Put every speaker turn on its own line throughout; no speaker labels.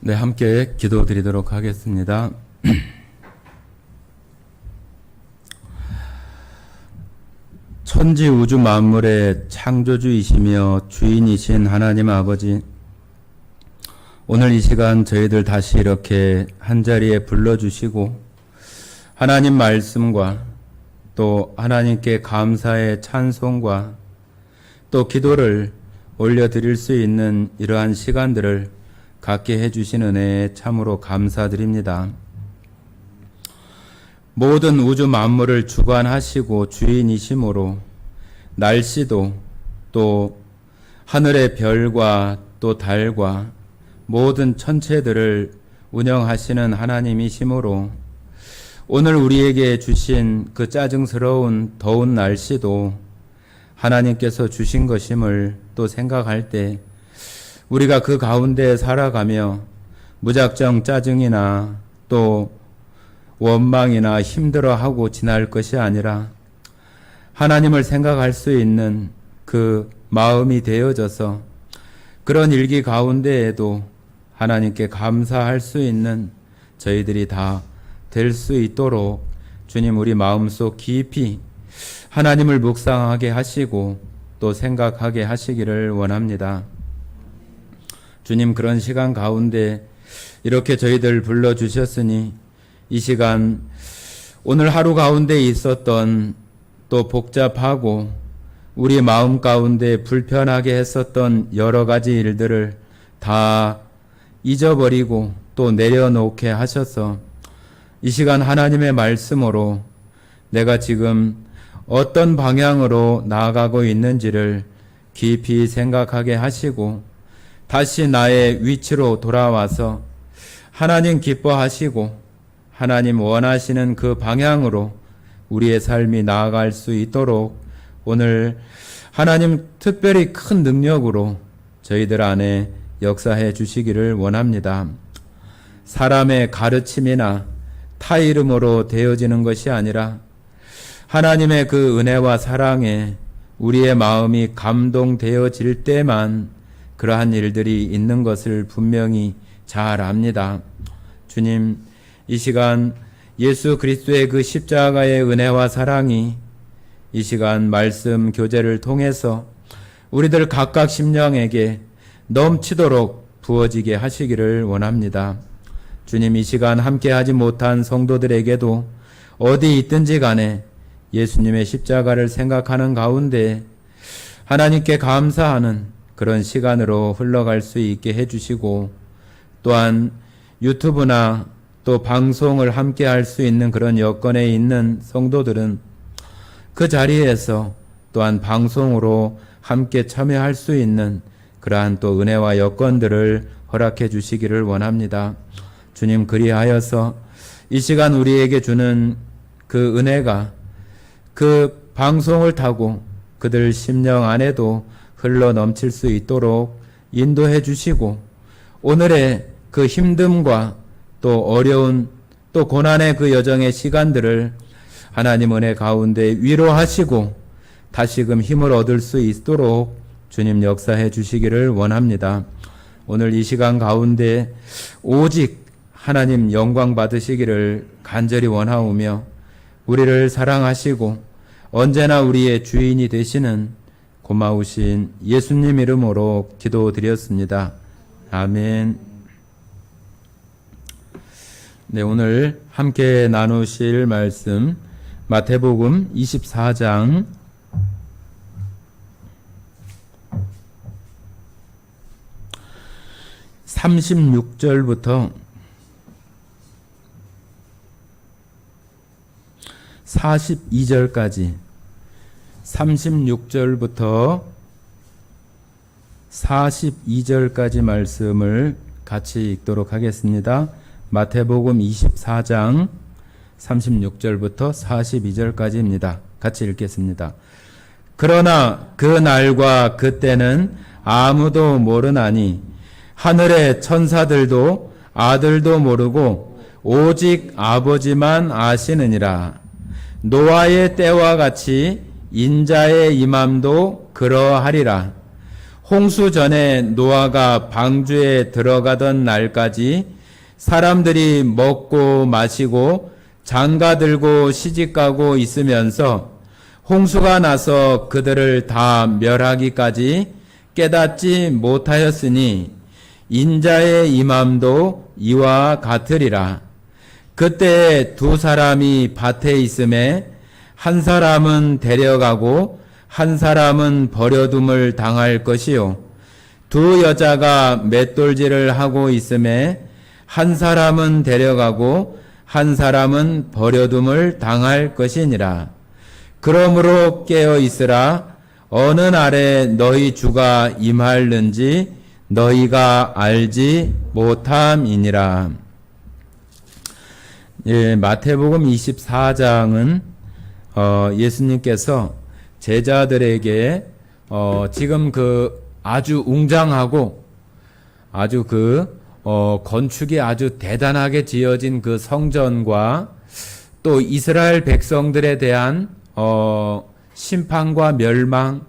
네, 함께 기도드리도록 하겠습니다. 천지 우주 만물의 창조주이시며 주인이신 하나님 아버지, 오늘 이 시간 저희들 다시 이렇게 한자리에 불러주시고 하나님 말씀과 또 하나님께 감사의 찬송과 또 기도를 올려드릴 수 있는 이러한 시간들을 갖게 해주신 은혜에 참으로 감사드립니다. 모든 우주 만물을 주관하시고 주인이심으로 날씨도 또 하늘의 별과 또 달과 모든 천체들을 운영하시는 하나님이심으로 오늘 우리에게 주신 그 짜증스러운 더운 날씨도 하나님께서 주신 것임을 또 생각할 때 우리가 그 가운데 살아가며 무작정 짜증이나 또 원망이나 힘들어하고 지날 것이 아니라 하나님을 생각할 수 있는 그 마음이 되어져서 그런 일기 가운데에도 하나님께 감사할 수 있는 저희들이 다 될 수 있도록 주님 우리 마음속 깊이 하나님을 묵상하게 하시고 또 생각하게 하시기를 원합니다. 주님, 그런 시간 가운데 이렇게 저희들 불러주셨으니 이 시간 오늘 하루 가운데 있었던 또 복잡하고 우리 마음 가운데 불편하게 했었던 여러 가지 일들을 다 잊어버리고 또 내려놓게 하셔서 이 시간 하나님의 말씀으로 내가 지금 어떤 방향으로 나아가고 있는지를 깊이 생각하게 하시고 다시 나의 위치로 돌아와서 하나님 기뻐하시고 하나님 원하시는 그 방향으로 우리의 삶이 나아갈 수 있도록 오늘 하나님 특별히 큰 능력으로 저희들 안에 역사해 주시기를 원합니다. 사람의 가르침이나 타 이름으로 되어지는 것이 아니라 하나님의 그 은혜와 사랑에 우리의 마음이 감동되어질 때만 그러한 일들이 있는 것을 분명히 잘 압니다. 주님, 이 시간 예수 그리스도의 그 십자가의 은혜와 사랑이 이 시간 말씀 교제를 통해서 우리들 각각 심령에게 넘치도록 부어지게 하시기를 원합니다. 주님, 이 시간 함께하지 못한 성도들에게도 어디 있든지 간에 예수님의 십자가를 생각하는 가운데 하나님께 감사하는 그런 시간으로 흘러갈 수 있게 해주시고 또한 유튜브나 또 방송을 함께 할 수 있는 그런 여건에 있는 성도들은 그 자리에서 또한 방송으로 함께 참여할 수 있는 그러한 또 은혜와 여건들을 허락해 주시기를 원합니다. 주님, 그리하여서 이 시간 우리에게 주는 그 은혜가 그 방송을 타고 그들 심령 안에도 흘러 넘칠 수 있도록 인도해 주시고 오늘의 그 힘듦과 또 어려운 또 고난의 그 여정의 시간들을 하나님 은혜 가운데 위로하시고 다시금 힘을 얻을 수 있도록 주님 역사해 주시기를 원합니다. 오늘 이 시간 가운데 오직 하나님 영광 받으시기를 간절히 원하오며 우리를 사랑하시고 언제나 우리의 주인이 되시는 고마우신 예수님 이름으로 기도드렸습니다. 아멘. 네, 오늘 함께 나누실 말씀 마태복음 24장 36절부터 42절까지 36절부터 42절까지 말씀을 같이 읽도록 하겠습니다. 마태복음 24장 36절부터 42절까지입니다. 같이 읽겠습니다. 그러나 그 날과 그 때는 아무도 모르나니 하늘의 천사들도 아들도 모르고 오직 아버지만 아시느니라. 노아의 때와 같이 인자의 임함도 그러하리라. 홍수 전에 노아가 방주에 들어가던 날까지 사람들이 먹고 마시고 장가 들고 시집가고 있으면서 홍수가 나서 그들을 다 멸하기까지 깨닫지 못하였으니 인자의 임함도 이와 같으리라. 그때 두 사람이 밭에 있음에 한 사람은 데려가고 한 사람은 버려둠을 당할 것이요 두 여자가 맷돌질을 하고 있음에 한 사람은 데려가고 한 사람은 버려둠을 당할 것이니라. 그러므로 깨어 있으라. 어느 날에 너희 주가 임할는지 너희가 알지 못함이니라. 예, 마태복음 24장은 예수님께서 제자들에게 지금 아주 웅장하고 아주 건축이 아주 대단하게 지어진 그 성전과 또 이스라엘 백성들에 대한 심판과 멸망,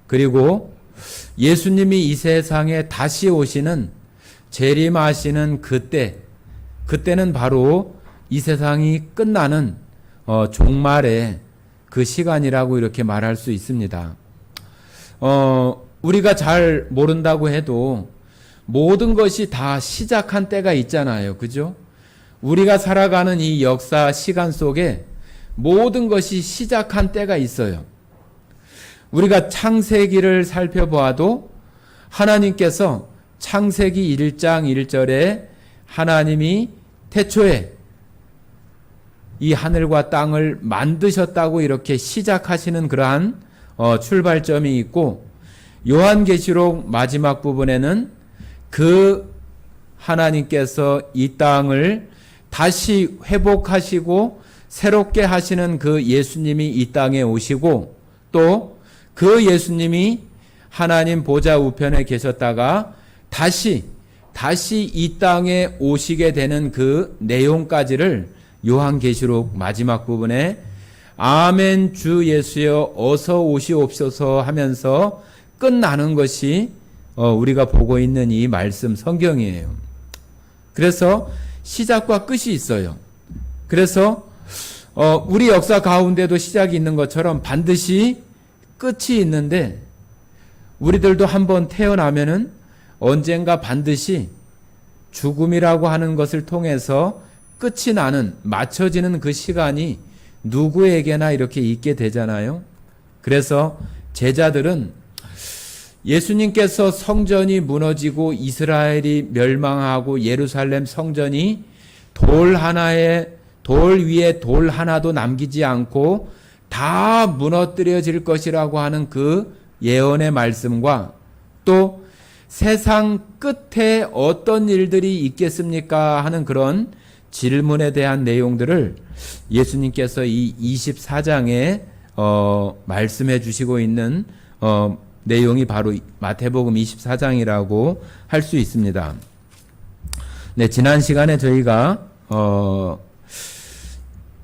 그리고 예수님이 이 세상에 다시 오시는 재림하시는 그때는 바로 이 세상이 끝나는 종말의 그 시간이라고 이렇게 말할 수 있습니다. 우리가 잘 모른다고 해도 모든 것이 다 시작한 때가 있잖아요. 그죠? 우리가 살아가는 이 역사 시간 속에 모든 것이 시작한 때가 있어요. 우리가 창세기를 살펴보아도 하나님께서 창세기 1장 1절에 하나님이 태초에 이 하늘과 땅을 만드셨다고 이렇게 시작하시는 그러한 출발점이 있고, 요한계시록 마지막 부분에는 그 하나님께서 이 땅을 다시 회복하시고 새롭게 하시는 그 예수님이 이 땅에 오시고, 또 그 예수님이 하나님 보좌 우편에 계셨다가 다시 이 땅에 오시게 되는 그 내용까지를 요한계시록 마지막 부분에 아멘 주 예수여 어서 오시옵소서 하면서 끝나는 것이 우리가 보고 있는 이 말씀 성경이에요. 그래서 시작과 끝이 있어요. 그래서 우리 역사 가운데도 시작이 있는 것처럼 반드시 끝이 있는데, 우리들도 한번 태어나면은 언젠가 반드시 죽음이라고 하는 것을 통해서 끝이 나는, 맞춰지는 그 시간이 누구에게나 이렇게 있게 되잖아요. 그래서 제자들은 예수님께서 성전이 무너지고 이스라엘이 멸망하고 예루살렘 성전이 돌 위에 돌 하나도 남기지 않고 다 무너뜨려질 것이라고 하는 그 예언의 말씀과, 또 세상 끝에 어떤 일들이 있겠습니까 하는 그런 질문에 대한 내용들을 예수님께서 이 24장에 말씀해 주시고 있는 내용이 바로 마태복음 24장이라고 할 수 있습니다. 네, 지난 시간에 저희가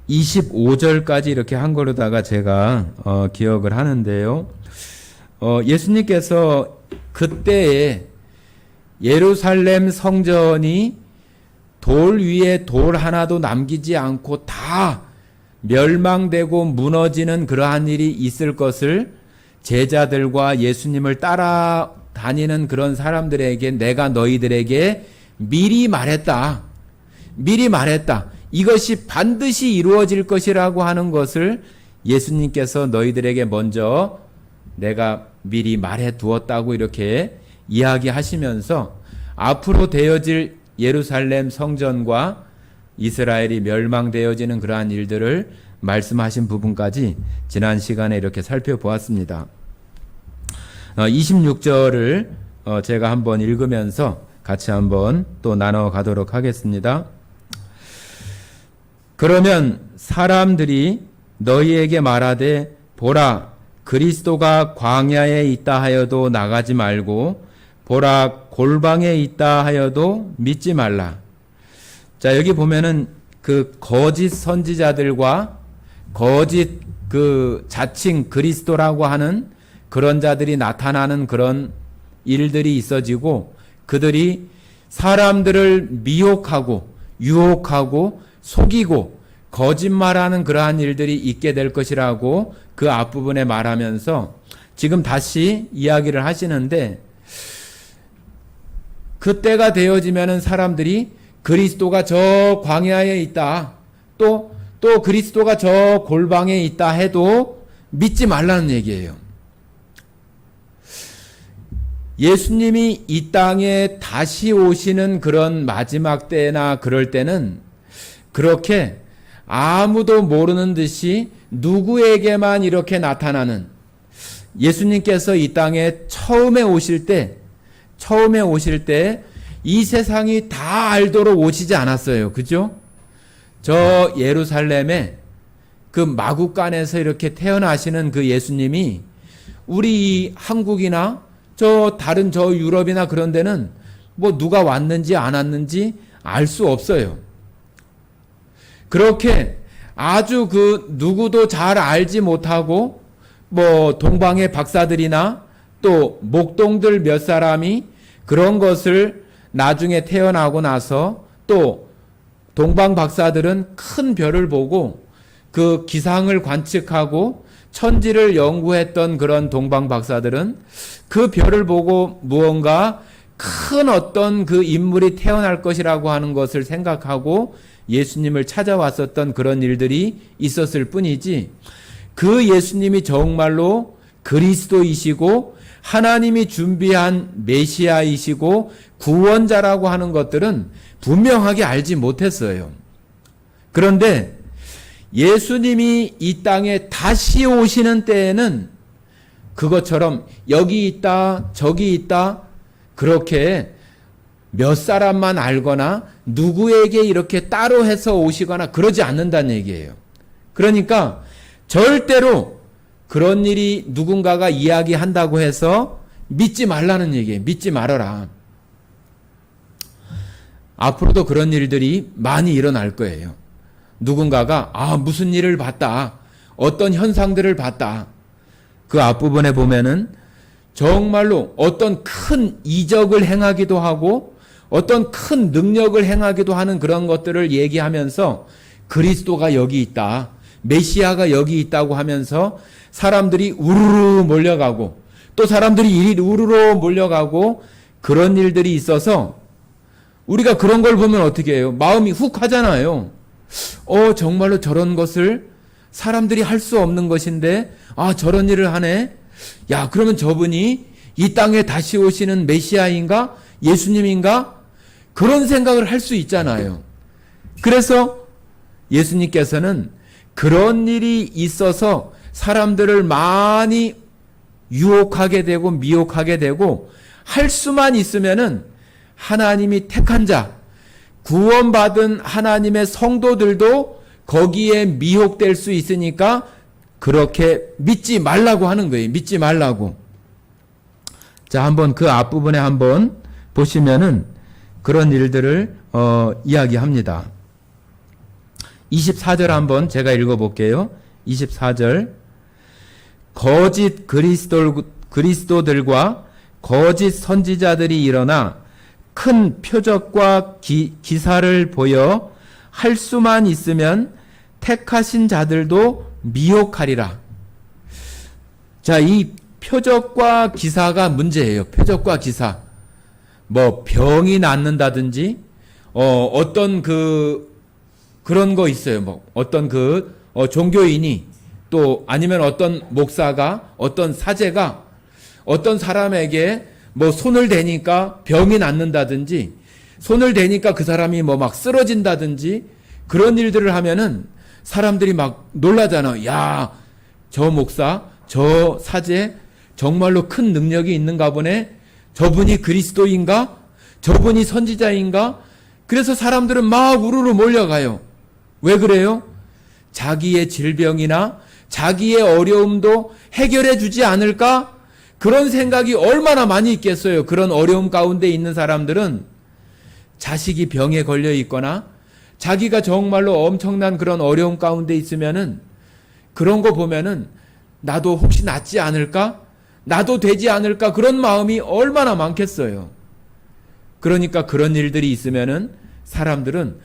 25절까지 이렇게 한 거로다가 제가 기억을 하는데요. 예수님께서 그때에 예루살렘 성전이 돌 위에 돌 하나도 남기지 않고 다 멸망되고 무너지는 그러한 일이 있을 것을 제자들과 예수님을 따라다니는 그런 사람들에게 내가 너희들에게 미리 말했다. 이것이 반드시 이루어질 것이라고 하는 것을 예수님께서 너희들에게 먼저 내가 미리 말해 두었다고 이렇게 이야기하시면서 앞으로 되어질 예루살렘 성전과 이스라엘이 멸망되어지는 그러한 일들을 말씀하신 부분까지 지난 시간에 이렇게 살펴보았습니다. 26절을 제가 한번 읽으면서 같이 한번 또 나눠가도록 하겠습니다. 그러면 사람들이 너희에게 말하되 보라 그리스도가 광야에 있다 하여도 나가지 말고 보라 골방에 있다 하여도 믿지 말라. 자, 여기 보면은 그 거짓 선지자들과 거짓 그 자칭 그리스도라고 하는 그런 자들이 나타나는 그런 일들이 있어지고 그들이 사람들을 미혹하고 유혹하고 속이고 거짓말하는 그러한 일들이 있게 될 것이라고 그 앞부분에 말하면서 지금 다시 이야기를 하시는데, 그때가 되어지면은 사람들이 그리스도가 저 광야에 있다, 또 그리스도가 저 골방에 있다 해도 믿지 말라는 얘기예요. 예수님이 이 땅에 다시 오시는 그런 마지막 때나 그럴 때는 그렇게 아무도 모르는 듯이 누구에게만 이렇게 나타나는, 예수님께서 이 땅에 처음에 오실 때 이 세상이 다 알도록 오시지 않았어요. 그죠? 저 예루살렘에 그 마구간에서 이렇게 태어나시는 그 예수님이 우리 한국이나 다른 유럽이나 그런 데는 뭐 누가 왔는지 안 왔는지 알 수 없어요. 그렇게 아주 누구도 잘 알지 못하고 동방의 박사들이나 또 목동들 몇 사람이 그런 것을 나중에 태어나고 나서, 또 동방 박사들은 큰 별을 보고 그 기상을 관측하고 천지를 연구했던 그런 동방 박사들은 그 별을 보고 무언가 큰 어떤 그 인물이 태어날 것이라고 하는 것을 생각하고 예수님을 찾아왔었던 그런 일들이 있었을 뿐이지, 그 예수님이 정말로 그리스도이시고 하나님이 준비한 메시아이시고 구원자라고 하는 것들은 분명하게 알지 못했어요. 그런데 예수님이 이 땅에 다시 오시는 때에는 그것처럼 여기 있다 저기 있다 그렇게 몇 사람만 알거나 누구에게 이렇게 따로 해서 오시거나 그러지 않는다는 얘기예요. 그러니까 절대로 그런 일이 누군가가 이야기한다고 해서 믿지 말라는 얘기예요. 믿지 말아라. 앞으로도 그런 일들이 많이 일어날 거예요. 누군가가 무슨 일을 봤다, 어떤 현상들을 봤다. 그 앞부분에 보면은 정말로 어떤 큰 이적을 행하기도 하고 어떤 큰 능력을 행하기도 하는 그런 것들을 얘기하면서 그리스도가 여기 있다, 메시아가 여기 있다고 하면서 사람들이 우르르 몰려가고 또 사람들이 우르르 몰려가고 그런 일들이 있어서 우리가 그런 걸 보면 어떻게 해요? 마음이 훅 하잖아요. 정말로 저런 것을 사람들이 할 수 없는 것인데 저런 일을 하네. 야, 그러면 저분이 이 땅에 다시 오시는 메시아인가? 예수님인가? 그런 생각을 할 수 있잖아요. 그래서 예수님께서는 그런 일이 있어서 사람들을 많이 유혹하게 되고 미혹하게 되고 할 수만 있으면은 하나님이 택한 자, 구원받은 하나님의 성도들도 거기에 미혹될 수 있으니까 그렇게 믿지 말라고 하는 거예요. 믿지 말라고. 자, 한번 그 앞부분에 한번 보시면은 그런 일들을 이야기합니다. 24절 한번 제가 읽어볼게요. 24절. 거짓 그리스도들과 거짓 선지자들이 일어나 큰 표적과 기사를 보여 할 수만 있으면 택하신 자들도 미혹하리라. 자, 이 표적과 기사가 문제예요. 표적과 기사. 병이 낫는다든지, 어떤 그런 거 있어요. 어떤 종교인이 또 아니면 어떤 목사가, 어떤 사제가 어떤 사람에게 손을 대니까 병이 낫는다든지, 손을 대니까 그 사람이 막 쓰러진다든지, 그런 일들을 하면은 사람들이 막 놀라잖아. 야, 저 목사, 저 사제 정말로 큰 능력이 있는가 보네. 저분이 그리스도인가? 저분이 선지자인가? 그래서 사람들은 막 우르르 몰려가요. 왜 그래요? 자기의 질병이나 자기의 어려움도 해결해 주지 않을까? 그런 생각이 얼마나 많이 있겠어요. 그런 어려움 가운데 있는 사람들은 자식이 병에 걸려 있거나 자기가 정말로 엄청난 그런 어려움 가운데 있으면은 그런 거 보면은 나도 혹시 낫지 않을까? 나도 되지 않을까 그런 마음이 얼마나 많겠어요. 그러니까 그런 일들이 있으면은 사람들은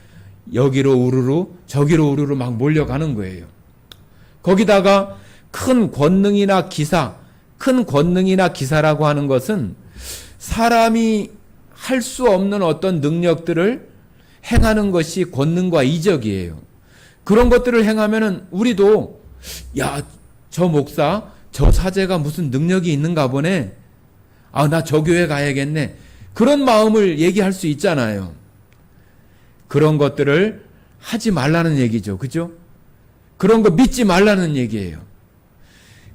여기로 우르르 저기로 우르르 막 몰려가는 거예요. 거기다가 큰 권능이나 기사라고 하는 것은 사람이 할 수 없는 어떤 능력들을 행하는 것이 권능과 이적이에요. 그런 것들을 행하면은 우리도 야, 저 목사, 저 사제가 무슨 능력이 있는가 보네. 아, 나 저 교회 가야겠네. 그런 마음을 얘기할 수 있잖아요. 그런 것들을 하지 말라는 얘기죠. 그죠? 그런 거 믿지 말라는 얘기예요.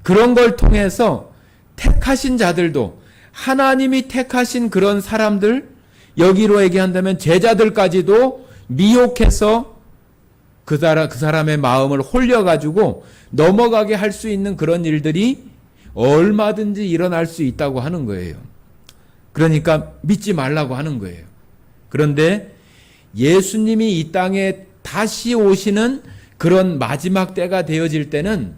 그런 걸 통해서 택하신 자들도 하나님이 택하신 그런 사람들, 여기로 얘기한다면 제자들까지도 미혹해서 그 사람의 마음을 홀려가지고 넘어가게 할 수 있는 그런 일들이 얼마든지 일어날 수 있다고 하는 거예요. 그러니까 믿지 말라고 하는 거예요. 그런데 예수님이 이 땅에 다시 오시는 그런 마지막 때가 되어질 때는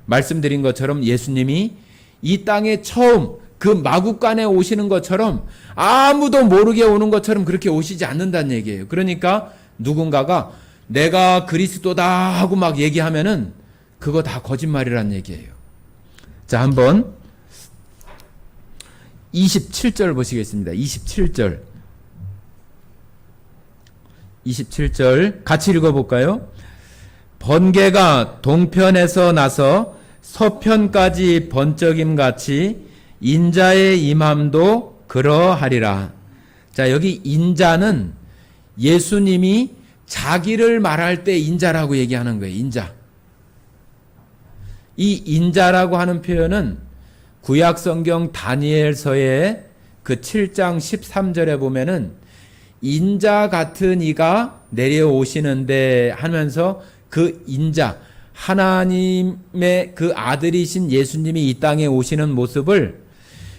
말씀드린 것처럼 예수님이 이 땅에 처음 그 마구간에 오시는 것처럼 아무도 모르게 오는 것처럼 그렇게 오시지 않는다는 얘기예요. 그러니까 누군가가 내가 그리스도다 하고 막 얘기하면은 그거 다 거짓말이란 얘기예요. 자, 한번 27절 보시겠습니다. 27절 같이 읽어볼까요? 번개가 동편에서 나서 서편까지 번쩍임같이 인자의 임함도 그러하리라. 자, 여기 인자는 예수님이 자기를 말할 때 인자라고 얘기하는 거예요. 인자. 이 인자라고 하는 표현은 구약성경 다니엘서의 그 7장 13절에 보면은 인자 같은 이가 내려오시는데 하면서 그 인자, 하나님의 그 아들이신 예수님이 이 땅에 오시는 모습을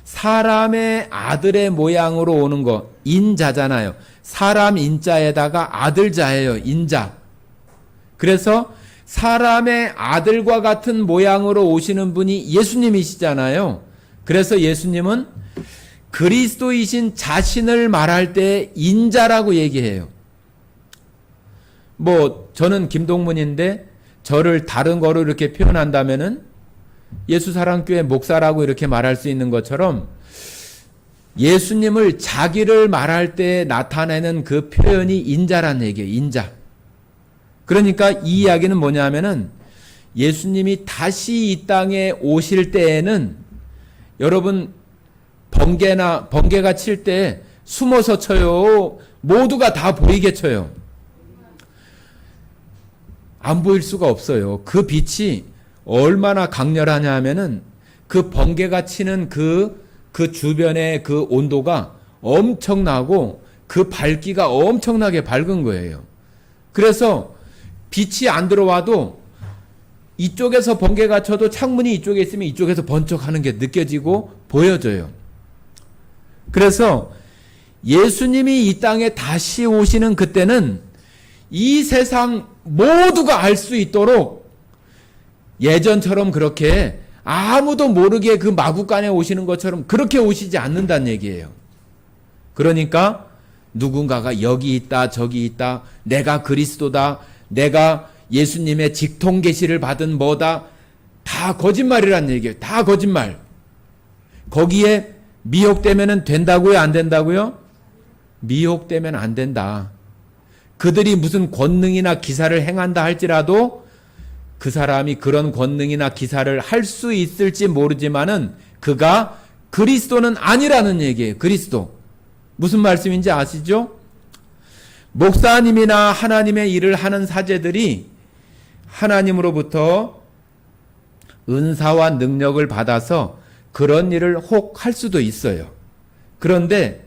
사람의 아들의 모양으로 오는 거, 인자잖아요. 사람 인자에다가 아들자예요. 인자. 그래서 사람의 아들과 같은 모양으로 오시는 분이 예수님이시잖아요. 그래서 예수님은 그리스도이신 자신을 말할 때 인자라고 얘기해요. 뭐 저는 김동문인데 저를 다른 거로 이렇게 표현한다면은 예수사랑교회 목사라고 이렇게 말할 수 있는 것처럼 예수님을 자기를 말할 때 나타내는 그 표현이 인자란 얘기예요. 인자. 그러니까 이 이야기는 뭐냐면은 예수님이 다시 이 땅에 오실 때에는 여러분 번개가 칠 때 숨어서 쳐요. 모두가 다 보이게 쳐요. 안 보일 수가 없어요. 그 빛이 얼마나 강렬하냐 하면은 그 번개가 치는 그 주변의 그 온도가 엄청나고 그 밝기가 엄청나게 밝은 거예요. 그래서 빛이 안 들어와도 이쪽에서 번개가 쳐도 창문이 이쪽에 있으면 이쪽에서 번쩍하는 게 느껴지고 보여져요. 그래서 예수님이 이 땅에 다시 오시는 그때는 이 세상 모두가 알 수 있도록 예전처럼 그렇게 아무도 모르게 그 마구간에 오시는 것처럼 그렇게 오시지 않는다는 얘기예요. 그러니까 누군가가 여기 있다 저기 있다, 내가 그리스도다, 내가 예수님의 직통 계시를 받은 뭐다, 다 거짓말이란 얘기예요. 다 거짓말. 거기에 미혹되면 된다고요? 안 된다고요? 미혹되면 안 된다. 그들이 무슨 권능이나 기사를 행한다 할지라도 그 사람이 그런 권능이나 기사를 할 수 있을지 모르지만은 그가 그리스도는 아니라는 얘기예요. 그리스도. 무슨 말씀인지 아시죠? 목사님이나 하나님의 일을 하는 사제들이 하나님으로부터 은사와 능력을 받아서 그런 일을 혹 할 수도 있어요. 그런데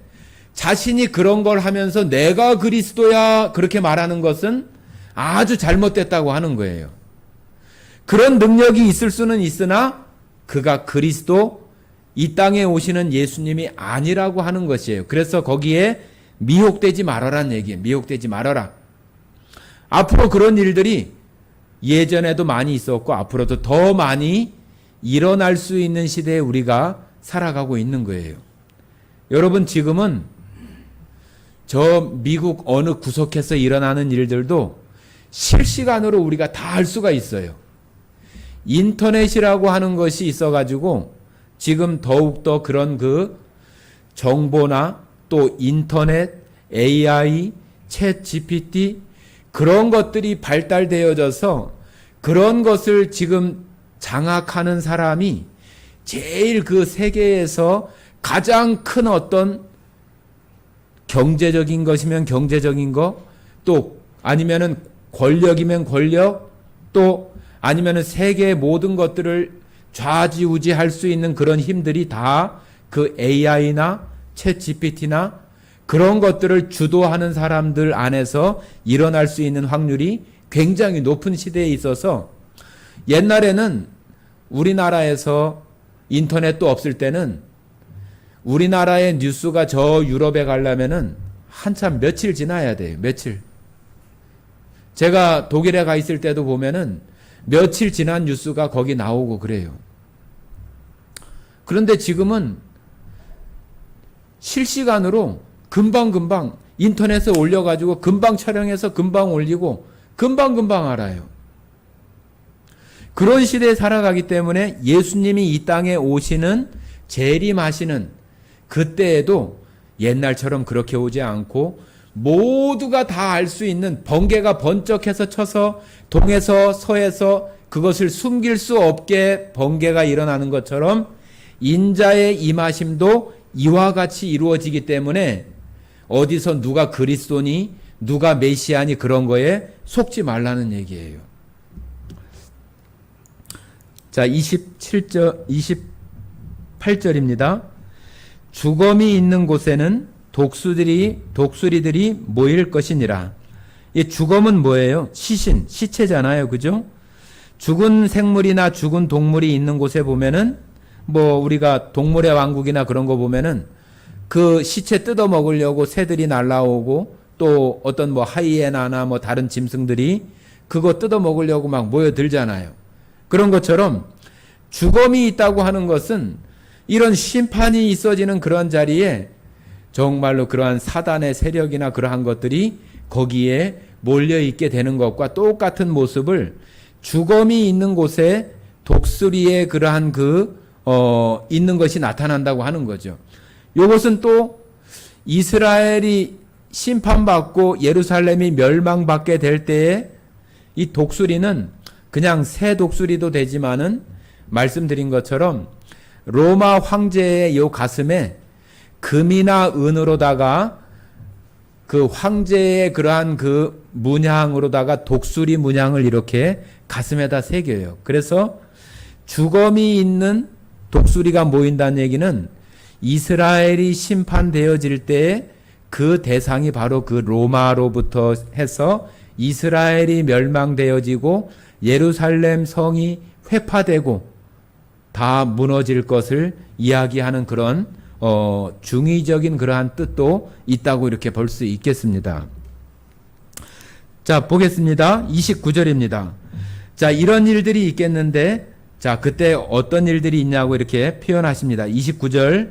자신이 그런 걸 하면서 내가 그리스도야 그렇게 말하는 것은 아주 잘못됐다고 하는 거예요. 그런 능력이 있을 수는 있으나 그가 그리스도, 이 땅에 오시는 예수님이 아니라고 하는 것이에요. 그래서 거기에 미혹되지 말아라는 얘기예요. 미혹되지 말아라. 앞으로 그런 일들이 예전에도 많이 있었고 앞으로도 더 많이 일어날 수 있는 시대에 우리가 살아가고 있는 거예요. 여러분, 지금은 저 미국 어느 구석에서 일어나는 일들도 실시간으로 우리가 다 알 수가 있어요. 인터넷이라고 하는 것이 있어가지고 지금 더욱더 그런 그 정보나 또 인터넷, AI, 챗 GPT 그런 것들이 발달되어져서 그런 것을 지금 장악하는 사람이 제일 그 세계에서 가장 큰 어떤 경제적인 것이면 경제적인 것, 또 아니면은 권력이면 권력, 또 아니면은 세계의 모든 것들을 좌지우지할 수 있는 그런 힘들이 다 그 AI나 챗 GPT나 그런 것들을 주도하는 사람들 안에서 일어날 수 있는 확률이 굉장히 높은 시대에 있어서 옛날에는 우리나라에서 인터넷도 없을 때는 우리나라의 뉴스가 저 유럽에 가려면은 한참 며칠 지나야 돼요. 며칠. 제가 독일에 가 있을 때도 보면은 며칠 지난 뉴스가 거기 나오고 그래요. 그런데 지금은 실시간으로 금방금방 인터넷에 올려가지고 금방 촬영해서 금방 올리고 금방금방 알아요. 그런 시대에 살아가기 때문에 예수님이 이 땅에 오시는 재림하시는 그때에도 옛날처럼 그렇게 오지 않고 모두가 다 알 수 있는 번개가 번쩍해서 쳐서 동에서 서에서 그것을 숨길 수 없게 번개가 일어나는 것처럼 인자의 임하심도 이와 같이 이루어지기 때문에 어디서 누가 그리스도니 누가 메시아니 그런 거에 속지 말라는 얘기예요. 자, 28절입니다. 주검이 있는 곳에는 독수리들이 모일 것이니라. 이 주검은 뭐예요? 시체잖아요. 그죠? 죽은 생물이나 죽은 동물이 있는 곳에 보면은 뭐 우리가 동물의 왕국이나 그런 거 보면은 그 시체 뜯어 먹으려고 새들이 날라오고 또 어떤 뭐 하이에나나 뭐 다른 짐승들이 그거 뜯어 먹으려고 막 모여들잖아요. 그런 것처럼 주검이 있다고 하는 것은 이런 심판이 있어지는 그런 자리에 정말로 그러한 사단의 세력이나 그러한 것들이 거기에 몰려있게 되는 것과 똑같은 모습을 주검이 있는 곳에 독수리의 그러한 있는 것이 나타난다고 하는 거죠. 이것은 또 이스라엘이 심판받고 예루살렘이 멸망받게 될 때에 이 독수리는 그냥 새 독수리도 되지만은 말씀드린 것처럼 로마 황제의 요 가슴에 금이나 은으로다가 그 황제의 그러한 그 문양으로다가 독수리 문양을 이렇게 가슴에다 새겨요. 그래서 주검이 있는 독수리가 모인다는 얘기는 이스라엘이 심판되어질 때에 그 대상이 바로 그 로마로부터 해서 이스라엘이 멸망되어지고 예루살렘 성이 회파되고 다 무너질 것을 이야기하는 그런 중의적인 그러한 뜻도 있다고 이렇게 볼 수 있겠습니다. 자, 보겠습니다. 29절입니다. 자, 이런 일들이 있겠는데 자, 그때 어떤 일들이 있냐고 이렇게 표현하십니다. 29절.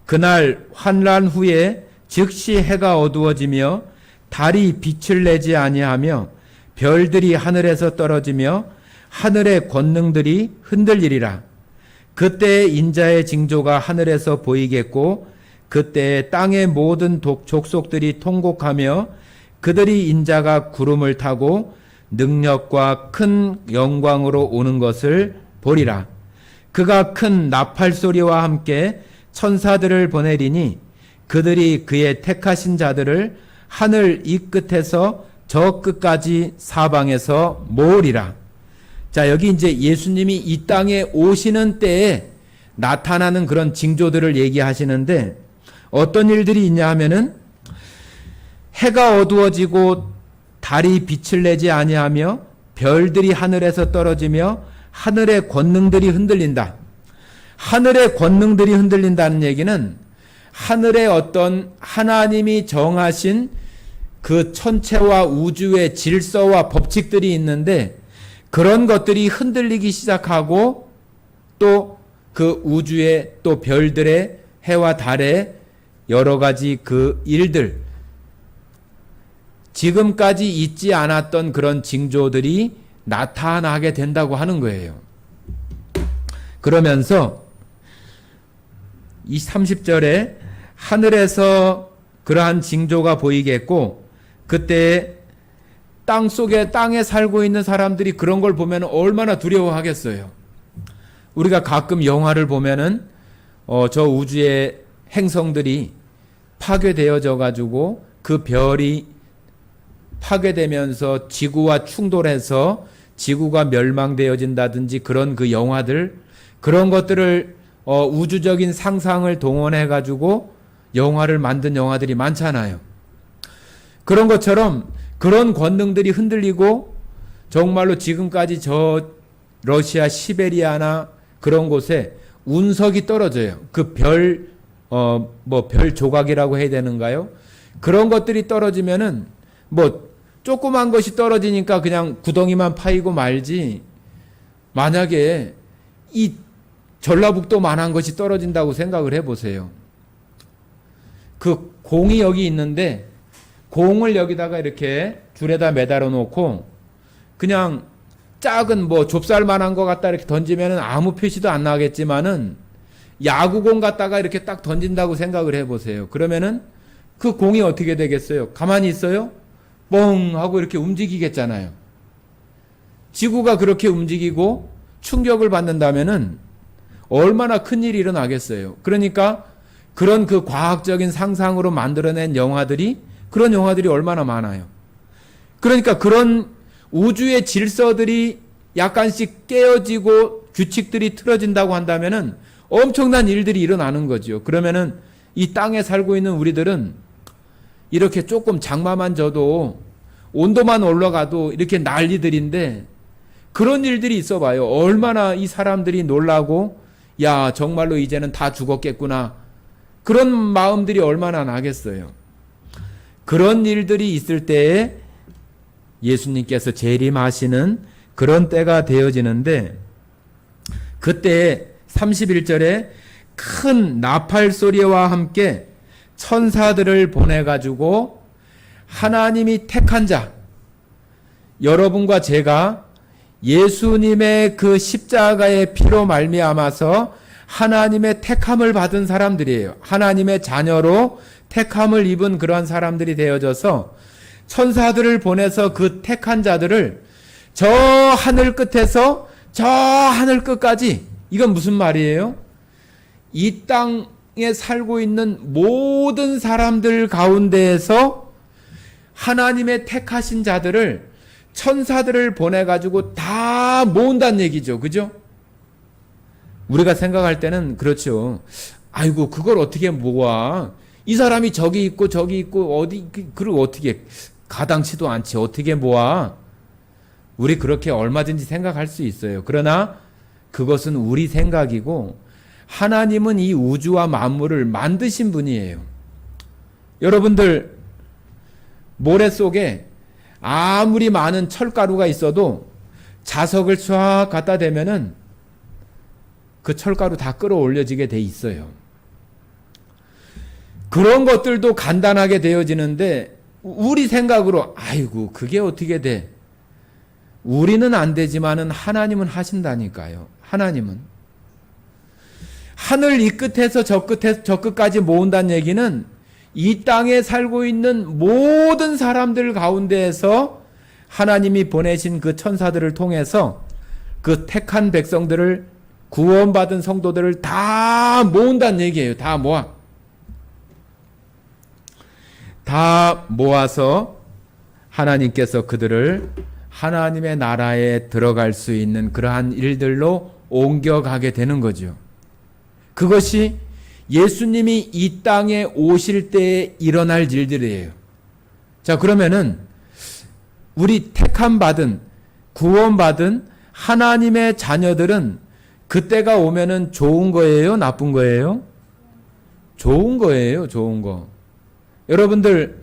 그날 환란 후에 즉시 해가 어두워지며 달이 빛을 내지 아니하며 별들이 하늘에서 떨어지며 하늘의 권능들이 흔들리리라. 그때 인자의 징조가 하늘에서 보이겠고 그때 땅의 모든 족속들이 통곡하며 그들이 인자가 구름을 타고 능력과 큰 영광으로 오는 것을 보리라. 그가 큰 나팔 소리와 함께 천사들을 보내리니 그들이 그의 택하신 자들을 하늘 이 끝에서 저 끝까지 사방에서 모으리라. 자, 여기 이제 예수님이 이 땅에 오시는 때에 나타나는 그런 징조들을 얘기하시는데 어떤 일들이 있냐 하면은 해가 어두워지고 달이 빛을 내지 아니하며 별들이 하늘에서 떨어지며 하늘의 권능들이 흔들린다. 하늘의 권능들이 흔들린다는 얘기는 하늘의 어떤 하나님이 정하신 그 천체와 우주의 질서와 법칙들이 있는데 그런 것들이 흔들리기 시작하고 또 그 우주의 또 별들의 해와 달의 여러 가지 그 일들, 지금까지 있지 않았던 그런 징조들이 나타나게 된다고 하는 거예요. 그러면서 이 30절에 하늘에서 그러한 징조가 보이겠고, 그때 땅에 살고 있는 사람들이 그런 걸 보면 얼마나 두려워하겠어요. 우리가 가끔 영화를 보면은 저 우주의 행성들이 파괴되어져 가지고 그 별이 파괴되면서 지구와 충돌해서 지구가 멸망되어진다든지 그런 그 영화들, 그런 것들을 우주적인 상상을 동원해 가지고 영화를 만든 영화들이 많잖아요. 그런 것처럼 그런 권능들이 흔들리고 정말로 지금까지 저 러시아 시베리아나 그런 곳에 운석이 떨어져요. 그 별 조각이라고 해야 되는가요? 그런 것들이 떨어지면은 조그만 것이 떨어지니까 그냥 구덩이만 파이고 말지, 만약에 이 전라북도만한 것이 떨어진다고 생각을 해보세요. 그 공이 여기 있는데 공을 여기다가 이렇게 줄에다 매달아 놓고 그냥 작은 좁쌀만한 거 갖다 이렇게 던지면은 아무 표시도 안 나겠지만은 야구공 갖다가 이렇게 딱 던진다고 생각을 해보세요. 그러면은 그 공이 어떻게 되겠어요? 가만히 있어요? 뻥 하고 이렇게 움직이겠잖아요. 지구가 그렇게 움직이고 충격을 받는다면은 얼마나 큰일이 일어나겠어요. 그러니까 그런 그 과학적인 상상으로 만들어낸 영화들이, 그런 영화들이 얼마나 많아요. 그러니까 그런 우주의 질서들이 약간씩 깨어지고 규칙들이 틀어진다고 한다면은 엄청난 일들이 일어나는 거죠. 그러면은 이 땅에 살고 있는 우리들은 이렇게 조금 장마만 져도 온도만 올라가도 이렇게 난리들인데, 그런 일들이 있어 봐요. 얼마나 이 사람들이 놀라고, 야, 정말로 이제는 다 죽었겠구나. 그런 마음들이 얼마나 나겠어요. 그런 일들이 있을 때에 예수님께서 재림하시는 그런 때가 되어지는데, 그때 31절에 큰 나팔 소리와 함께 천사들을 보내가지고 하나님이 택한 자, 여러분과 제가 예수님의 그 십자가의 피로 말미암아서 하나님의 택함을 받은 사람들이에요. 하나님의 자녀로 택함을 입은 그러한 사람들이 되어져서 천사들을 보내서 그 택한 자들을 저 하늘 끝에서 저 하늘 끝까지, 이건 무슨 말이에요? 이 땅에 살고 있는 모든 사람들 가운데에서 하나님의 택하신 자들을, 천사들을 보내가지고 다 모은다는 얘기죠. 그죠? 우리가 생각할 때는 그렇죠. 아이고, 그걸 어떻게 모아? 이 사람이 저기 있고 저기 있고 어디, 그걸 어떻게, 가당치도 않지. 어떻게 모아? 우리 그렇게 얼마든지 생각할 수 있어요. 그러나 그것은 우리 생각이고, 하나님은 이 우주와 만물을 만드신 분이에요. 여러분들, 모래 속에 아무리 많은 철가루가 있어도 자석을 쫙 갖다 대면은 그 철가루 다 끌어올려지게 돼 있어요. 그런 것들도 간단하게 되어지는데, 우리 생각으로 아이고 그게 어떻게 돼? 우리는 안 되지만은 하나님은 하신다니까요. 하나님은 하늘 이 끝에서 저 끝까지 모은다는 얘기는 이 땅에 살고 있는 모든 사람들 가운데에서 하나님이 보내신 그 천사들을 통해서 그 택한 백성들을, 구원받은 성도들을 다 모은다는 얘기예요. 다 모아서 하나님께서 그들을 하나님의 나라에 들어갈 수 있는 그러한 일들로 옮겨가게 되는 거죠. 그것이 예수님이 이 땅에 오실 때에 일어날 일들이에요. 자, 그러면은 우리 택함받은, 구원받은 하나님의 자녀들은 그때가 오면은 좋은 거예요? 나쁜 거예요? 좋은 거예요. 좋은 거. 여러분들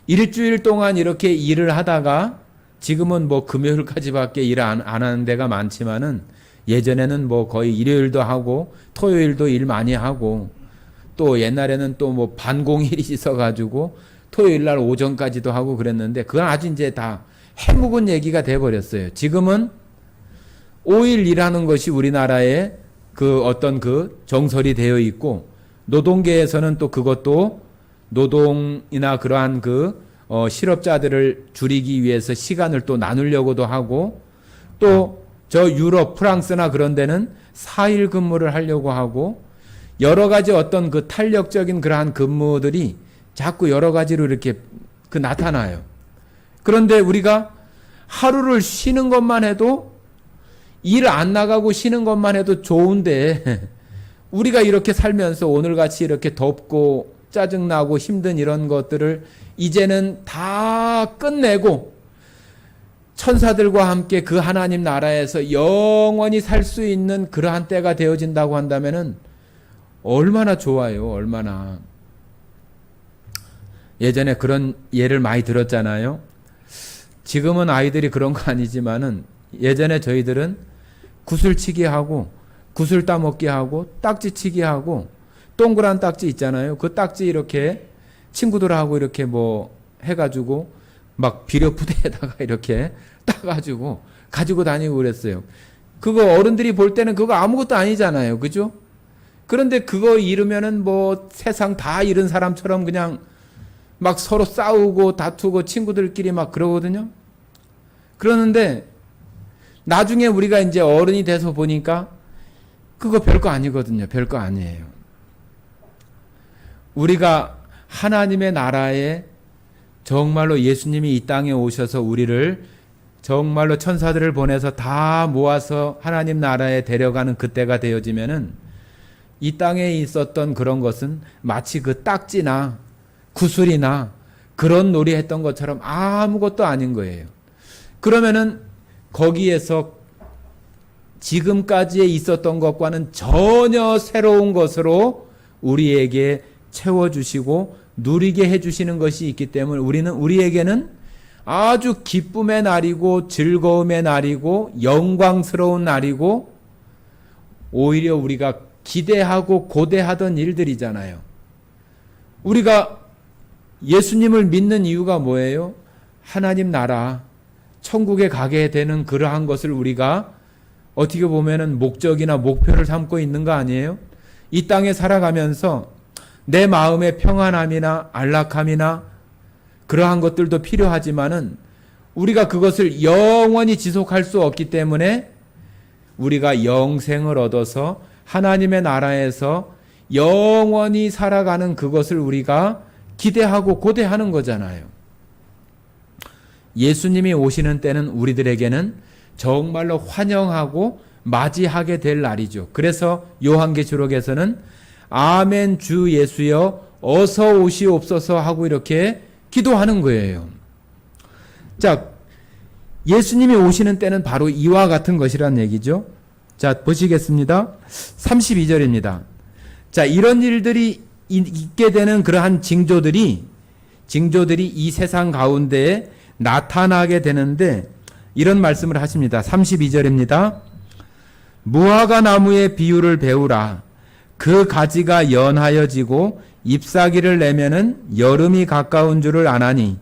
일주일 동안 이렇게 일을 하다가, 지금은 금요일까지밖에 일 안 하는 데가 많지만은 예전에는 뭐 거의 일요일도 하고 토요일도 일 많이 하고 또 옛날에는 또 뭐 반공일이 있어가지고 토요일 날 오전까지도 하고 그랬는데 그건 아주 이제 다 해묵은 얘기가 돼버렸어요. 지금은 5일 일하는 것이 우리나라의 그 어떤 그 정설이 되어 있고 노동계에서는 또 그것도 노동이나 그러한 그 실업자들을 줄이기 위해서 시간을 또 나누려고도 하고 또 저 유럽, 프랑스나 그런 데는 4일 근무를 하려고 하고 여러 가지 어떤 그 탄력적인 그러한 근무들이 자꾸 여러 가지로 이렇게 그 나타나요. 그런데 우리가 하루를 쉬는 것만 해도 일 안 나가고 쉬는 것만 해도 좋은데 우리가 이렇게 살면서 오늘같이 이렇게 덥고 짜증나고 힘든 이런 것들을 이제는 다 끝내고 천사들과 함께 그 하나님 나라에서 영원히 살 수 있는 그러한 때가 되어진다고 한다면은 얼마나 좋아요. 얼마나. 예전에 그런 예를 많이 들었잖아요. 지금은 아이들이 그런 거 아니지만은 예전에 저희들은 구슬치기 하고 구슬 따먹기 하고 딱지치기 하고 동그란 딱지 있잖아요. 그 딱지 이렇게 친구들하고 이렇게 뭐 해가지고 막 비료 부대에다가 이렇게 따가지고 가지고 다니고 그랬어요. 그거 어른들이 볼 때는 그거 아무것도 아니잖아요. 그죠? 그런데 그거 잃으면은 뭐 세상 다 잃은 사람처럼 그냥 막 서로 싸우고 다투고 친구들끼리 막 그러거든요. 그러는데 나중에 우리가 이제 어른이 돼서 보니까 그거 별거 아니거든요. 별거 아니에요. 우리가 하나님의 나라에 정말로 예수님이 이 땅에 오셔서 우리를 정말로 천사들을 보내서 다 모아서 하나님 나라에 데려가는 그때가 되어지면은 이 땅에 있었던 그런 것은 마치 그 딱지나 구슬이나 그런 놀이 했던 것처럼 아무것도 아닌 거예요. 그러면은 거기에서 지금까지에 있었던 것과는 전혀 새로운 것으로 우리에게 채워주시고 누리게 해주시는 것이 있기 때문에 우리에게는 아주 기쁨의 날이고 즐거움의 날이고 영광스러운 날이고 오히려 우리가 기대하고 고대하던 일들이잖아요. 우리가 예수님을 믿는 이유가 뭐예요? 하나님 나라, 천국에 가게 되는 그러한 것을 우리가 어떻게 보면은 목적이나 목표를 삼고 있는 거 아니에요? 이 땅에 살아가면서 내 마음의 평안함이나 안락함이나 그러한 것들도 필요하지만은 우리가 그것을 영원히 지속할 수 없기 때문에 우리가 영생을 얻어서 하나님의 나라에서 영원히 살아가는 그것을 우리가 기대하고 고대하는 거잖아요. 예수님이 오시는 때는 우리들에게는 정말로 환영하고 맞이하게 될 날이죠. 그래서 요한계시록에서는 아멘 주 예수여 어서 오시옵소서 하고 이렇게 기도하는 거예요. 자, 예수님이 오시는 때는 바로 이와 같은 것이란 얘기죠. 자, 보시겠습니다. 32절입니다. 자, 이런 일들이 있게 되는 그러한 징조들이 이 세상 가운데에 나타나게 되는데 이런 말씀을 하십니다. 32절입니다. 무화과 나무의 비유를 배우라. 그 가지가 연하여지고 잎사귀를 내면은 여름이 가까운 줄을 아나니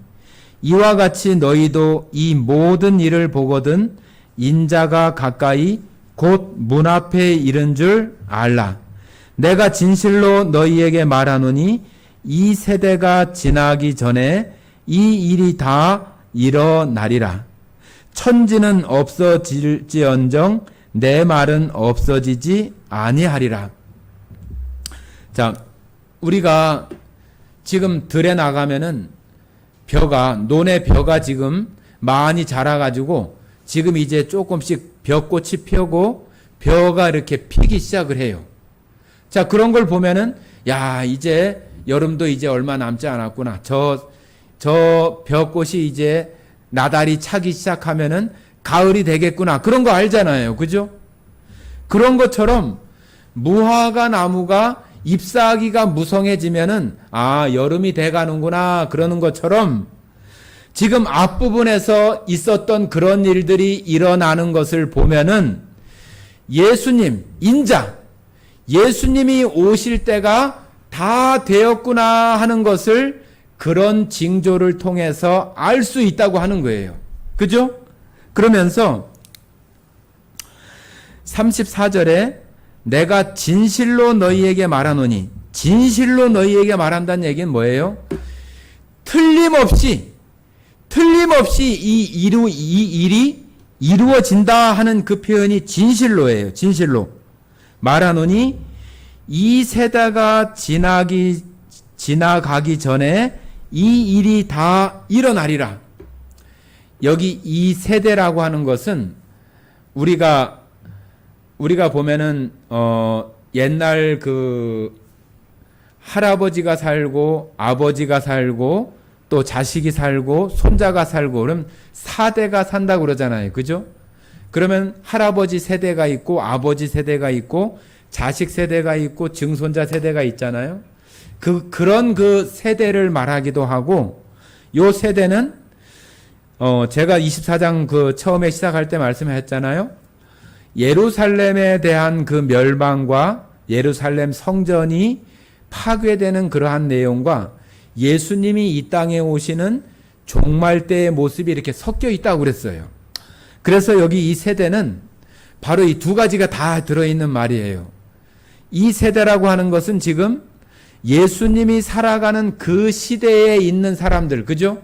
이와 같이 너희도 이 모든 일을 보거든 인자가 가까이 곧 문 앞에 이른 줄 알라. 내가 진실로 너희에게 말하노니 이 세대가 지나기 전에 이 일이 다 일어나리라. 천지는 없어질지언정 내 말은 없어지지 아니하리라. 자, 우리가 지금 들에 나가면은 논의 벼가 지금 많이 자라가지고 지금 이제 조금씩 벼꽃이 펴고 벼가 이렇게 피기 시작을 해요. 자, 그런 걸 보면은 야, 이제 여름도 이제 얼마 남지 않았구나. 저 벼꽃이 이제 나달이 차기 시작하면은 가을이 되겠구나. 그런 거 알잖아요. 그죠? 그런 것처럼 무화과 나무가 잎사귀가 무성해지면은 여름이 돼가는구나 그러는 것처럼 지금 앞부분에서 있었던 그런 일들이 일어나는 것을 보면은 예수님, 인자, 예수님이 오실 때가 다 되었구나 하는 것을 그런 징조를 통해서 알 수 있다고 하는 거예요. 그죠? 그러면서 34절에 내가 진실로 너희에게 말하노니, 진실로 너희에게 말한다는 얘기는 뭐예요? 틀림없이 이 일이 이루어진다 하는 그 표현이 진실로예요. 진실로. 말하노니 이 세대가 지나가기 전에 이 일이 다 일어나리라. 여기 이 세대라고 하는 것은 우리가 보면은 옛날 그 할아버지가 살고 아버지가 살고 또 자식이 살고 손자가 살고 그럼 4대가 산다고 그러잖아요. 그죠? 그러면 할아버지 세대가 있고 아버지 세대가 있고 자식 세대가 있고 증손자 세대가 있잖아요. 그런 그 세대를 말하기도 하고, 요 세대는 제가 24장 그 처음에 시작할 때 말씀했잖아요. 예루살렘에 대한 그 멸망과 예루살렘 성전이 파괴되는 그러한 내용과 예수님이 이 땅에 오시는 종말 때의 모습이 이렇게 섞여 있다고 그랬어요. 그래서 여기 이 세대는 바로 이 두 가지가 다 들어있는 말이에요. 이 세대라고 하는 것은 지금 예수님이 살아가는 그 시대에 있는 사람들, 그죠?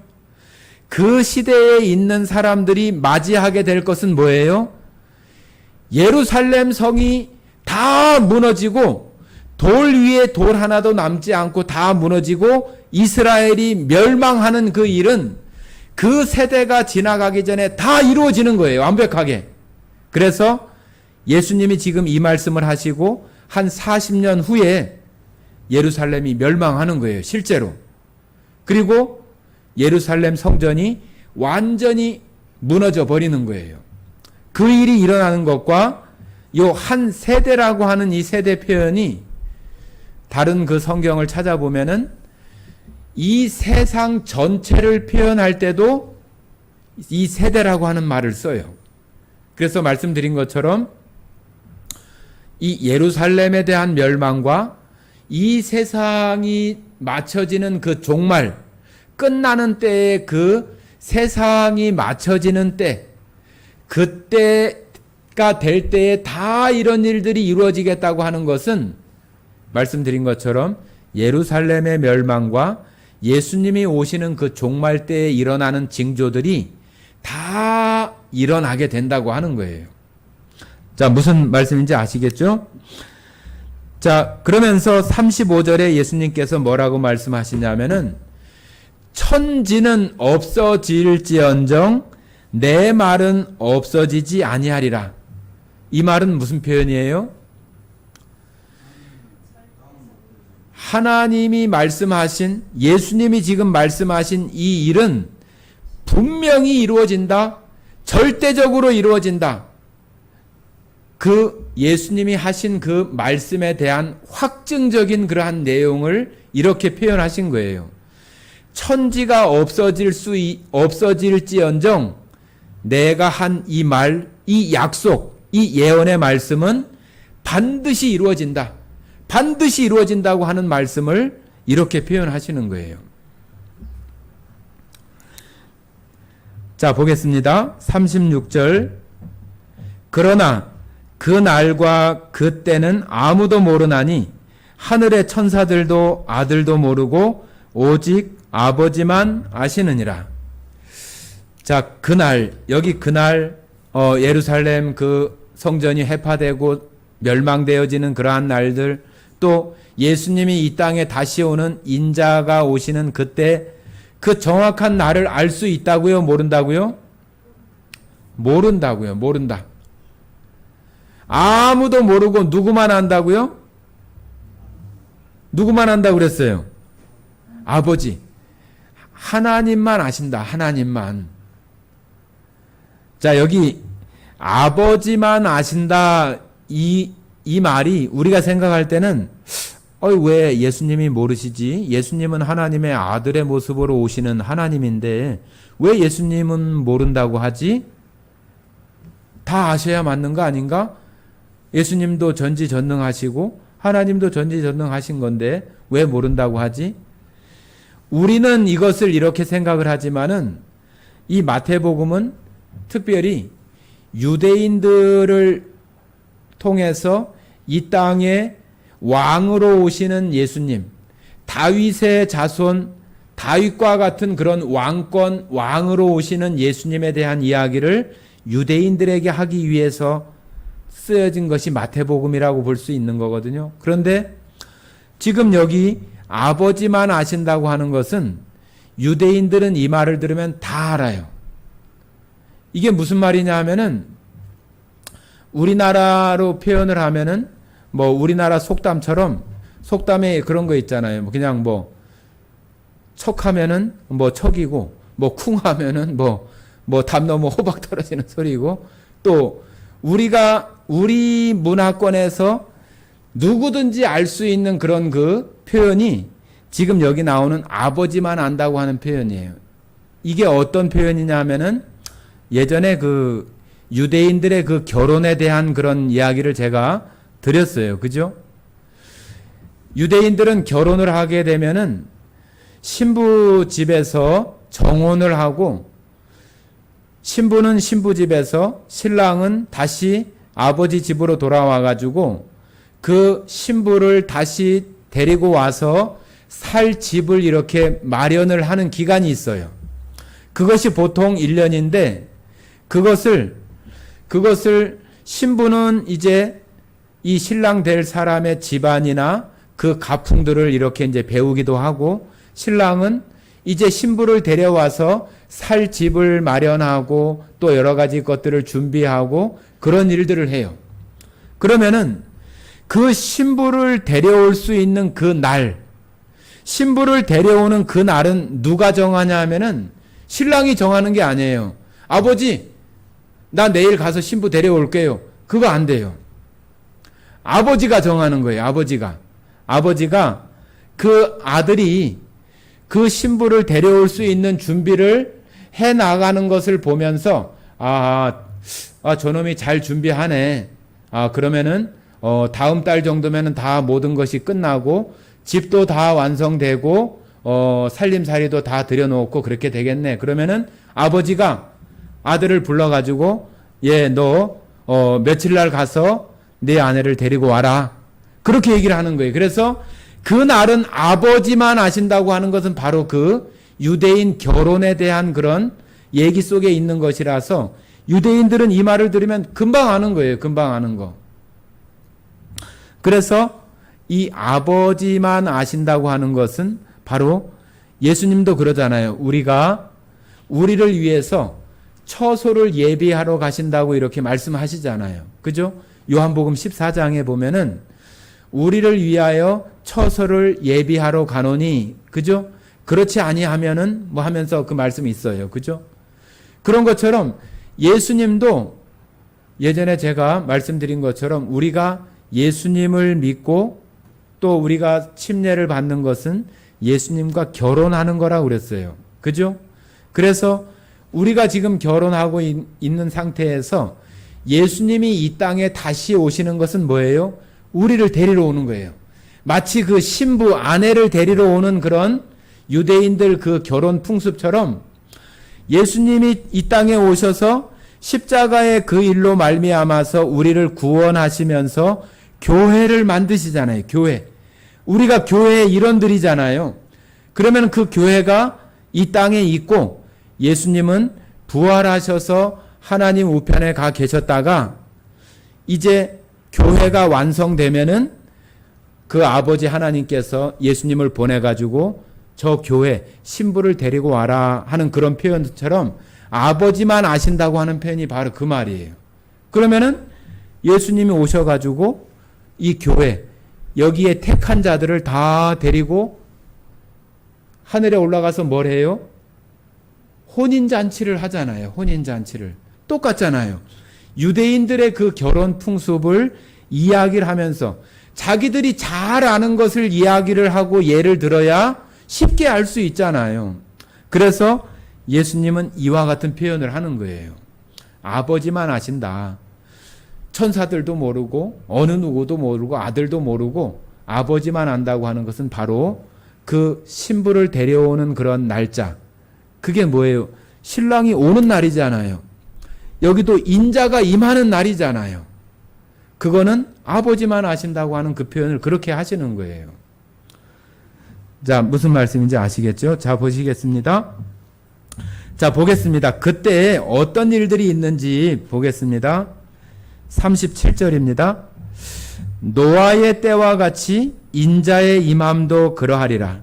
그 시대에 있는 사람들이 맞이하게 될 것은 뭐예요? 예루살렘 성이 다 무너지고 돌 위에 돌 하나도 남지 않고 다 무너지고 이스라엘이 멸망하는 그 일은 그 세대가 지나가기 전에 다 이루어지는 거예요. 완벽하게. 그래서 예수님이 지금 이 말씀을 하시고 한 40년 후에 예루살렘이 멸망하는 거예요. 실제로. 그리고 예루살렘 성전이 완전히 무너져 버리는 거예요. 그 일이 일어나는 것과 요 한 세대라고 하는 이 세대 표현이 다른 그 성경을 찾아보면은 이 세상 전체를 표현할 때도 이 세대라고 하는 말을 써요. 그래서 말씀드린 것처럼 이 예루살렘에 대한 멸망과 이 세상이 맞춰지는 그 종말, 끝나는 때에 그 세상이 맞춰지는 때, 그때가 될 때에 다 이런 일들이 이루어지겠다고 하는 것은 말씀드린 것처럼 예루살렘의 멸망과 예수님이 오시는 그 종말 때에 일어나는 징조들이 다 일어나게 된다고 하는 거예요. 자, 무슨 말씀인지 아시겠죠? 자, 그러면서 35절에 예수님께서 뭐라고 말씀하시냐면은 천지는 없어질지언정 내 말은 없어지지 아니하리라. 이 말은 무슨 표현이에요? 하나님이 말씀하신, 예수님이 지금 말씀하신 이 일은 분명히 이루어진다. 절대적으로 이루어진다. 그 예수님이 하신 그 말씀에 대한 확증적인 그러한 내용을 이렇게 표현하신 거예요. 천지가 없어질지언정 내가 한 이 말, 이 약속, 이 예언의 말씀은 반드시 이루어진다. 반드시 이루어진다고 하는 말씀을 이렇게 표현하시는 거예요. 자, 보겠습니다. 36절. 그러나 그 날과 그 때는 아무도 모르나니 하늘의 천사들도 아들도 모르고 오직 아버지만 아시느니라. 자, 그날, 여기 그날 예루살렘 그 성전이 해파되고 멸망되어지는 그러한 날들, 또 예수님이 이 땅에 다시 오는 인자가 오시는 그때 그 정확한 날을 알 수 있다고요? 모른다고요? 모른다고요. 모른다. 아무도 모르고 누구만 안다고요? 누구만 안다고 그랬어요? 아버지. 하나님만 아신다. 하나님만. 자, 여기 아버지만 아신다. 이 말이 우리가 생각할 때는 왜 예수님이 모르시지? 예수님은 하나님의 아들의 모습으로 오시는 하나님인데 왜 예수님은 모른다고 하지? 다 아셔야 맞는 거 아닌가? 예수님도 전지전능하시고 하나님도 전지전능하신 건데 왜 모른다고 하지? 우리는 이것을 이렇게 생각을 하지만은 이 마태복음은 특별히 유대인들을 통해서 이 땅에 왕으로 오시는 예수님, 다윗의 자손, 다윗과 같은 그런 왕권, 왕으로 오시는 예수님에 대한 이야기를 유대인들에게 하기 위해서 쓰여진 것이 마태복음이라고 볼 수 있는 거거든요. 그런데 지금 여기 아버지만 아신다고 하는 것은 유대인들은 이 말을 들으면 다 알아요. 이게 무슨 말이냐 하면은 우리나라로 표현을 하면은 뭐 우리나라 속담처럼 속담에 그런 거 있잖아요. 그냥 뭐 척하면은 뭐 척이고 뭐 쿵하면은 뭐 담 넘어 호박 떨어지는 소리고 또 우리 문화권에서 누구든지 알 수 있는 그런 그 표현이 지금 여기 나오는 아버지만 안다고 하는 표현이에요. 이게 어떤 표현이냐 하면은 예전에 그 유대인들의 그 결혼에 대한 그런 이야기를 제가 드렸어요. 그죠? 유대인들은 결혼을 하게 되면은 신부 집에서 정혼을 하고 신부는 신부 집에서 신랑은 다시 아버지 집으로 돌아와 가지고 그 신부를 다시 데리고 와서 살 집을 이렇게 마련을 하는 기간이 있어요. 그것이 보통 1년인데 그것을 신부는 이제 이 신랑 될 사람의 집안이나 그 가풍들을 이렇게 이제 배우기도 하고 신랑은 이제 신부를 데려와서 살 집을 마련하고 또 여러 가지 것들을 준비하고 그런 일들을 해요. 그러면은 그 신부를 데려올 수 있는 그 날, 신부를 데려오는 그 날은 누가 정하냐 하면은 신랑이 정하는 게 아니에요. 아버지, 나 내일 가서 신부 데려올게요. 그거 안 돼요. 아버지가 정하는 거예요. 아버지가 그 아들이 그 신부를 데려올 수 있는 준비를 해 나가는 것을 보면서 저놈이 잘 준비하네. 그러면은 다음 달 정도면은 다 모든 것이 끝나고 집도 다 완성되고 살림살이도 다 들여놓고 그렇게 되겠네. 그러면은 아버지가 아들을 불러가지고 너 며칠 날 가서 내 아내를 데리고 와라. 그렇게 얘기를 하는 거예요. 그래서 그 날은 아버지만 아신다고 하는 것은 바로 그 유대인 결혼에 대한 그런 얘기 속에 있는 것이라서 유대인들은 이 말을 들으면 금방 아는 거예요. 금방 아는 거. 그래서 이 아버지만 아신다고 하는 것은 바로 예수님도 그러잖아요. 우리를 위해서 처소를 예비하러 가신다고 이렇게 말씀하시잖아요. 그죠? 요한복음 14장에 보면은 우리를 위하여 처소를 예비하러 가노니, 그죠? 그렇지 아니하면은 뭐 하면서 그 말씀이 있어요. 그죠? 그런 것처럼 예수님도 예전에 제가 말씀드린 것처럼 우리가 예수님을 믿고 또 우리가 침례를 받는 것은 예수님과 결혼하는 거라고 그랬어요. 그죠? 그래서 우리가 지금 결혼하고 있는 상태에서 예수님이 이 땅에 다시 오시는 것은 뭐예요? 우리를 데리러 오는 거예요. 마치 그 신부 아내를 데리러 오는 그런 유대인들 그 결혼 풍습처럼 예수님이 이 땅에 오셔서 십자가의 그 일로 말미암아서 우리를 구원하시면서 교회를 만드시잖아요. 교회. 우리가 교회의 일원들이잖아요. 그러면 그 교회가 이 땅에 있고 예수님은 부활하셔서 하나님 우편에 가 계셨다가 이제 교회가 완성되면은 그 아버지 하나님께서 예수님을 보내가지고 저 교회 신부를 데리고 와라 하는 그런 표현처럼 아버지만 아신다고 하는 표현이 바로 그 말이에요. 그러면은 예수님이 오셔가지고 이 교회 여기에 택한 자들을 다 데리고 하늘에 올라가서 뭘 해요? 혼인잔치를 하잖아요. 혼인잔치를. 똑같잖아요. 유대인들의 그 결혼 풍습을 이야기를 하면서 자기들이 잘 아는 것을 이야기를 하고 예를 들어야 쉽게 알 수 있잖아요. 그래서 예수님은 이와 같은 표현을 하는 거예요. 아버지만 아신다. 천사들도 모르고 어느 누구도 모르고 아들도 모르고 아버지만 안다고 하는 것은 바로 그 신부를 데려오는 그런 날짜. 그게 뭐예요? 신랑이 오는 날이잖아요. 여기도 인자가 임하는 날이잖아요. 그거는 아버지만 아신다고 하는 그 표현을 그렇게 하시는 거예요. 자, 무슨 말씀인지 아시겠죠? 자, 보시겠습니다. 자, 보겠습니다. 그때 어떤 일들이 있는지 보겠습니다. 37절입니다. 노아의 때와 같이 인자의 임함도 그러하리라.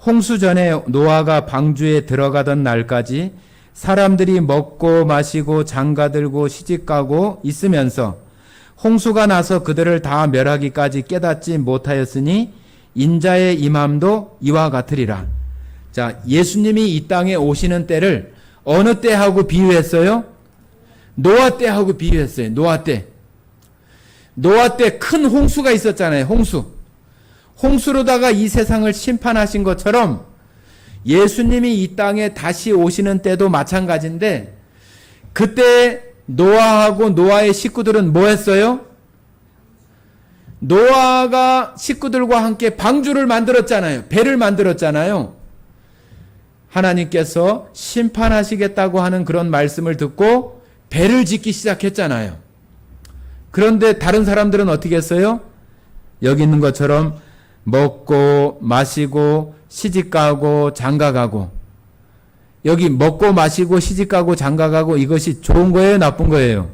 홍수 전에 노아가 방주에 들어가던 날까지 사람들이 먹고 마시고 장가들고 시집가고 있으면서 홍수가 나서 그들을 다 멸하기까지 깨닫지 못하였으니 인자의 임함도 이와 같으리라. 자, 예수님이 이 땅에 오시는 때를 어느 때하고 비유했어요? 노아 때하고 비유했어요. 노아 때. 노아 때 큰 홍수가 있었잖아요. 홍수로다가 이 세상을 심판하신 것처럼 예수님이 이 땅에 다시 오시는 때도 마찬가지인데, 그때 노아하고 노아의 식구들은 뭐 했어요? 노아가 식구들과 함께 방주를 만들었잖아요. 배를 만들었잖아요. 하나님께서 심판하시겠다고 하는 그런 말씀을 듣고 배를 짓기 시작했잖아요. 그런데 다른 사람들은 어떻게 했어요? 여기 있는 것처럼 먹고 마시고 시집가고 장가가고. 여기 먹고 마시고 시집가고 장가가고, 이것이 좋은 거예요, 나쁜 거예요?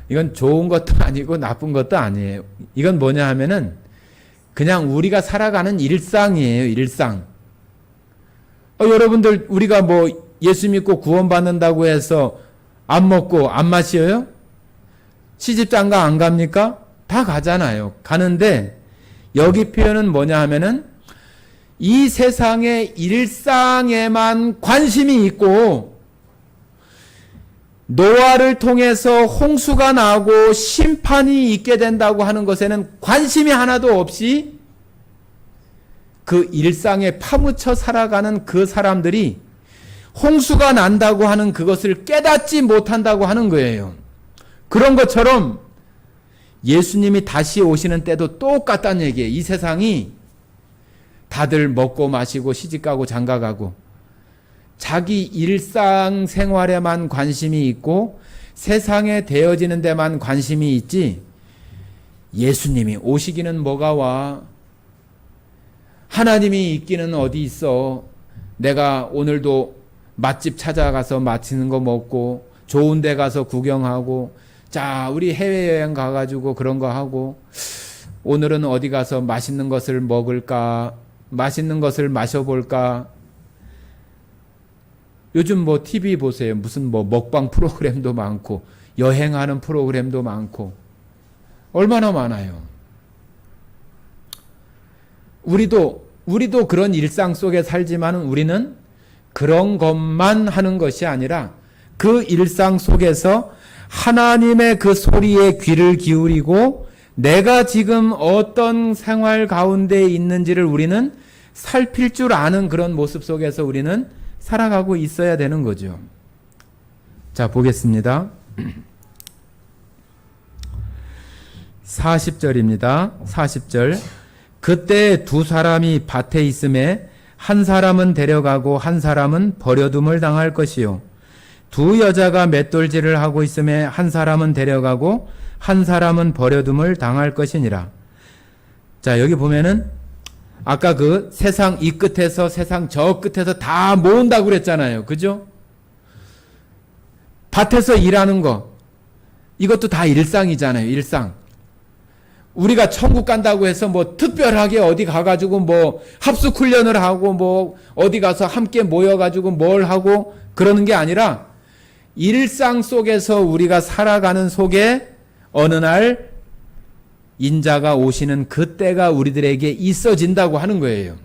이건 좋은 것도 아니고 나쁜 것도 아니에요. 이건 뭐냐 하면은 그냥 우리가 살아가는 일상이에요. 일상. 여러분들, 우리가 뭐 예수 믿고 구원받는다고 해서 안 먹고 안 마셔요? 시집장가 안 갑니까? 다 가잖아요. 가는데 여기 표현은 뭐냐 하면은 이 세상의 일상에만 관심이 있고, 노아를 통해서 홍수가 나고 심판이 있게 된다고 하는 것에는 관심이 하나도 없이 그 일상에 파묻혀 살아가는 그 사람들이 홍수가 난다고 하는 그것을 깨닫지 못한다고 하는 거예요. 그런 것처럼 예수님이 다시 오시는 때도 똑같다는 얘기예요. 이 세상이 다들 먹고 마시고 시집가고 장가가고 자기 일상 생활에만 관심이 있고 세상에 되어지는 데만 관심이 있지, 예수님이 오시기는 뭐가 와? 하나님이 있기는 어디 있어? 내가 오늘도 맛집 찾아가서 맛있는 거 먹고 좋은 데 가서 구경하고, 자, 우리 해외여행 가가지고 그런 거 하고, 오늘은 어디 가서 맛있는 것을 먹을까? 맛있는 것을 마셔볼까? 요즘 뭐 TV 보세요. 무슨 뭐 먹방 프로그램도 많고 여행하는 프로그램도 많고 얼마나 많아요. 우리도 그런 일상 속에 살지만 우리는 그런 것만 하는 것이 아니라 그 일상 속에서 하나님의 그 소리에 귀를 기울이고 내가 지금 어떤 생활 가운데 있는지를 우리는 살필 줄 아는 그런 모습 속에서 우리는 살아가고 있어야 되는 거죠. 자, 보겠습니다. 40절입니다. 40절. 그때 두 사람이 밭에 있음에 한 사람은 데려가고 한 사람은 버려둠을 당할 것이요. 두 여자가 맷돌질을 하고 있음에 한 사람은 데려가고 한 사람은 버려둠을 당할 것이니라. 자, 여기 보면은 아까 그 세상 이 끝에서 세상 저 끝에서 다 모은다고 그랬잖아요. 그죠? 밭에서 일하는 거, 이것도 다 일상이잖아요. 일상. 우리가 천국 간다고 해서 뭐 특별하게 어디 가가지고 뭐 합숙 훈련을 하고 뭐 어디 가서 함께 모여가지고 뭘 하고 그러는 게 아니라 일상 속에서 우리가 살아가는 속에 어느 날 인자가 오시는 그때가 우리들에게 있어진다고 하는 거예요.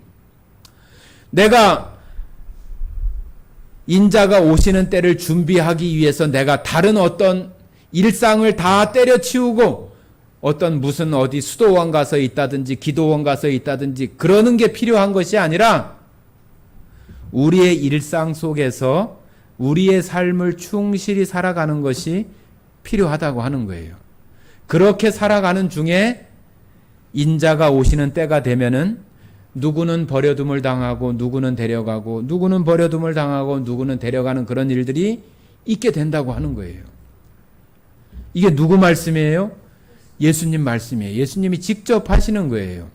내가 인자가 오시는 때를 준비하기 위해서 내가 다른 어떤 일상을 다 때려치우고 어떤 무슨 어디 수도원 가서 있다든지 기도원 가서 있다든지 그러는 게 필요한 것이 아니라 우리의 일상 속에서 우리의 삶을 충실히 살아가는 것이 필요하다고 하는 거예요. 그렇게 살아가는 중에 인자가 오시는 때가 되면은 누구는 버려둠을 당하고 누구는 데려가고 누구는 버려둠을 당하고 누구는 데려가는 그런 일들이 있게 된다고 하는 거예요. 이게 누구 말씀이에요? 예수님 말씀이에요. 예수님이 직접 하시는 거예요.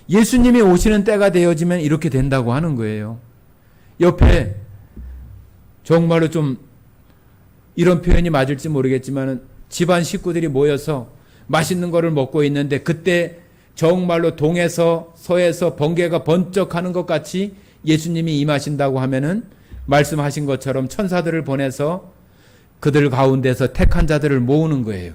예수님이 오시는 때가 되어지면 이렇게 된다고 하는 거예요. 옆에 정말로 좀 이런 표현이 맞을지 모르겠지만 집안 식구들이 모여서 맛있는 거를 먹고 있는데 그때 정말로 동에서 서에서 번개가 번쩍하는 것 같이 예수님이 임하신다고 하면은 말씀하신 것처럼 천사들을 보내서 그들 가운데서 택한 자들을 모으는 거예요.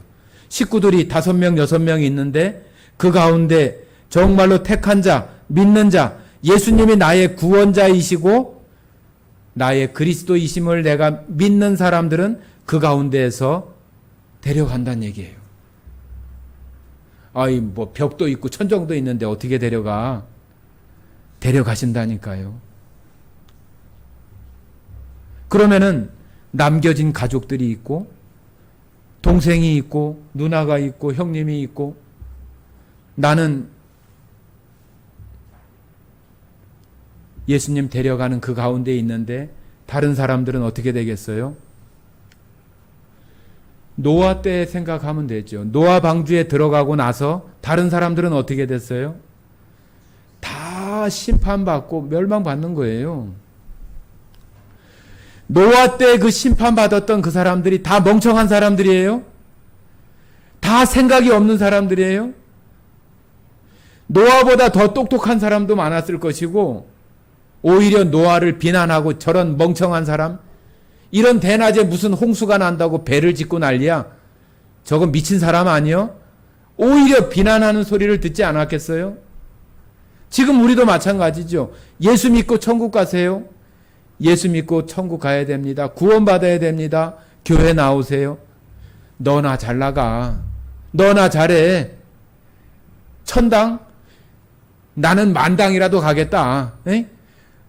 식구들이 5명, 6명 있는데 그 가운데 정말로 택한 자, 믿는 자, 예수님이 나의 구원자이시고 나의 그리스도이심을 내가 믿는 사람들은 그 가운데에서 데려간다는 얘기예요. 아이, 뭐 벽도 있고 천정도 있는데 어떻게 데려가? 데려가신다니까요. 그러면은 남겨진 가족들이 있고 동생이 있고 누나가 있고 형님이 있고 나는 예수님 데려가는 그 가운데 있는데 다른 사람들은 어떻게 되겠어요? 노아 때 생각하면 되죠. 노아 방주에 들어가고 나서 다른 사람들은 어떻게 됐어요? 다 심판받고 멸망받는 거예요. 노아 때 그 심판받았던 그 사람들이 다 멍청한 사람들이에요? 다 생각이 없는 사람들이에요? 노아보다 더 똑똑한 사람도 많았을 것이고 오히려 노아를 비난하고 저런 멍청한 사람, 이런 대낮에 무슨 홍수가 난다고 배를 짓고 난리야. 저건 미친 사람 아니요? 오히려 비난하는 소리를 듣지 않았겠어요? 지금 우리도 마찬가지죠. 예수 믿고 천국 가세요. 예수 믿고 천국 가야 됩니다. 구원받아야 됩니다. 교회 나오세요. 너나 잘 나가. 너나 잘해. 천당? 나는 만당이라도 가겠다. 에?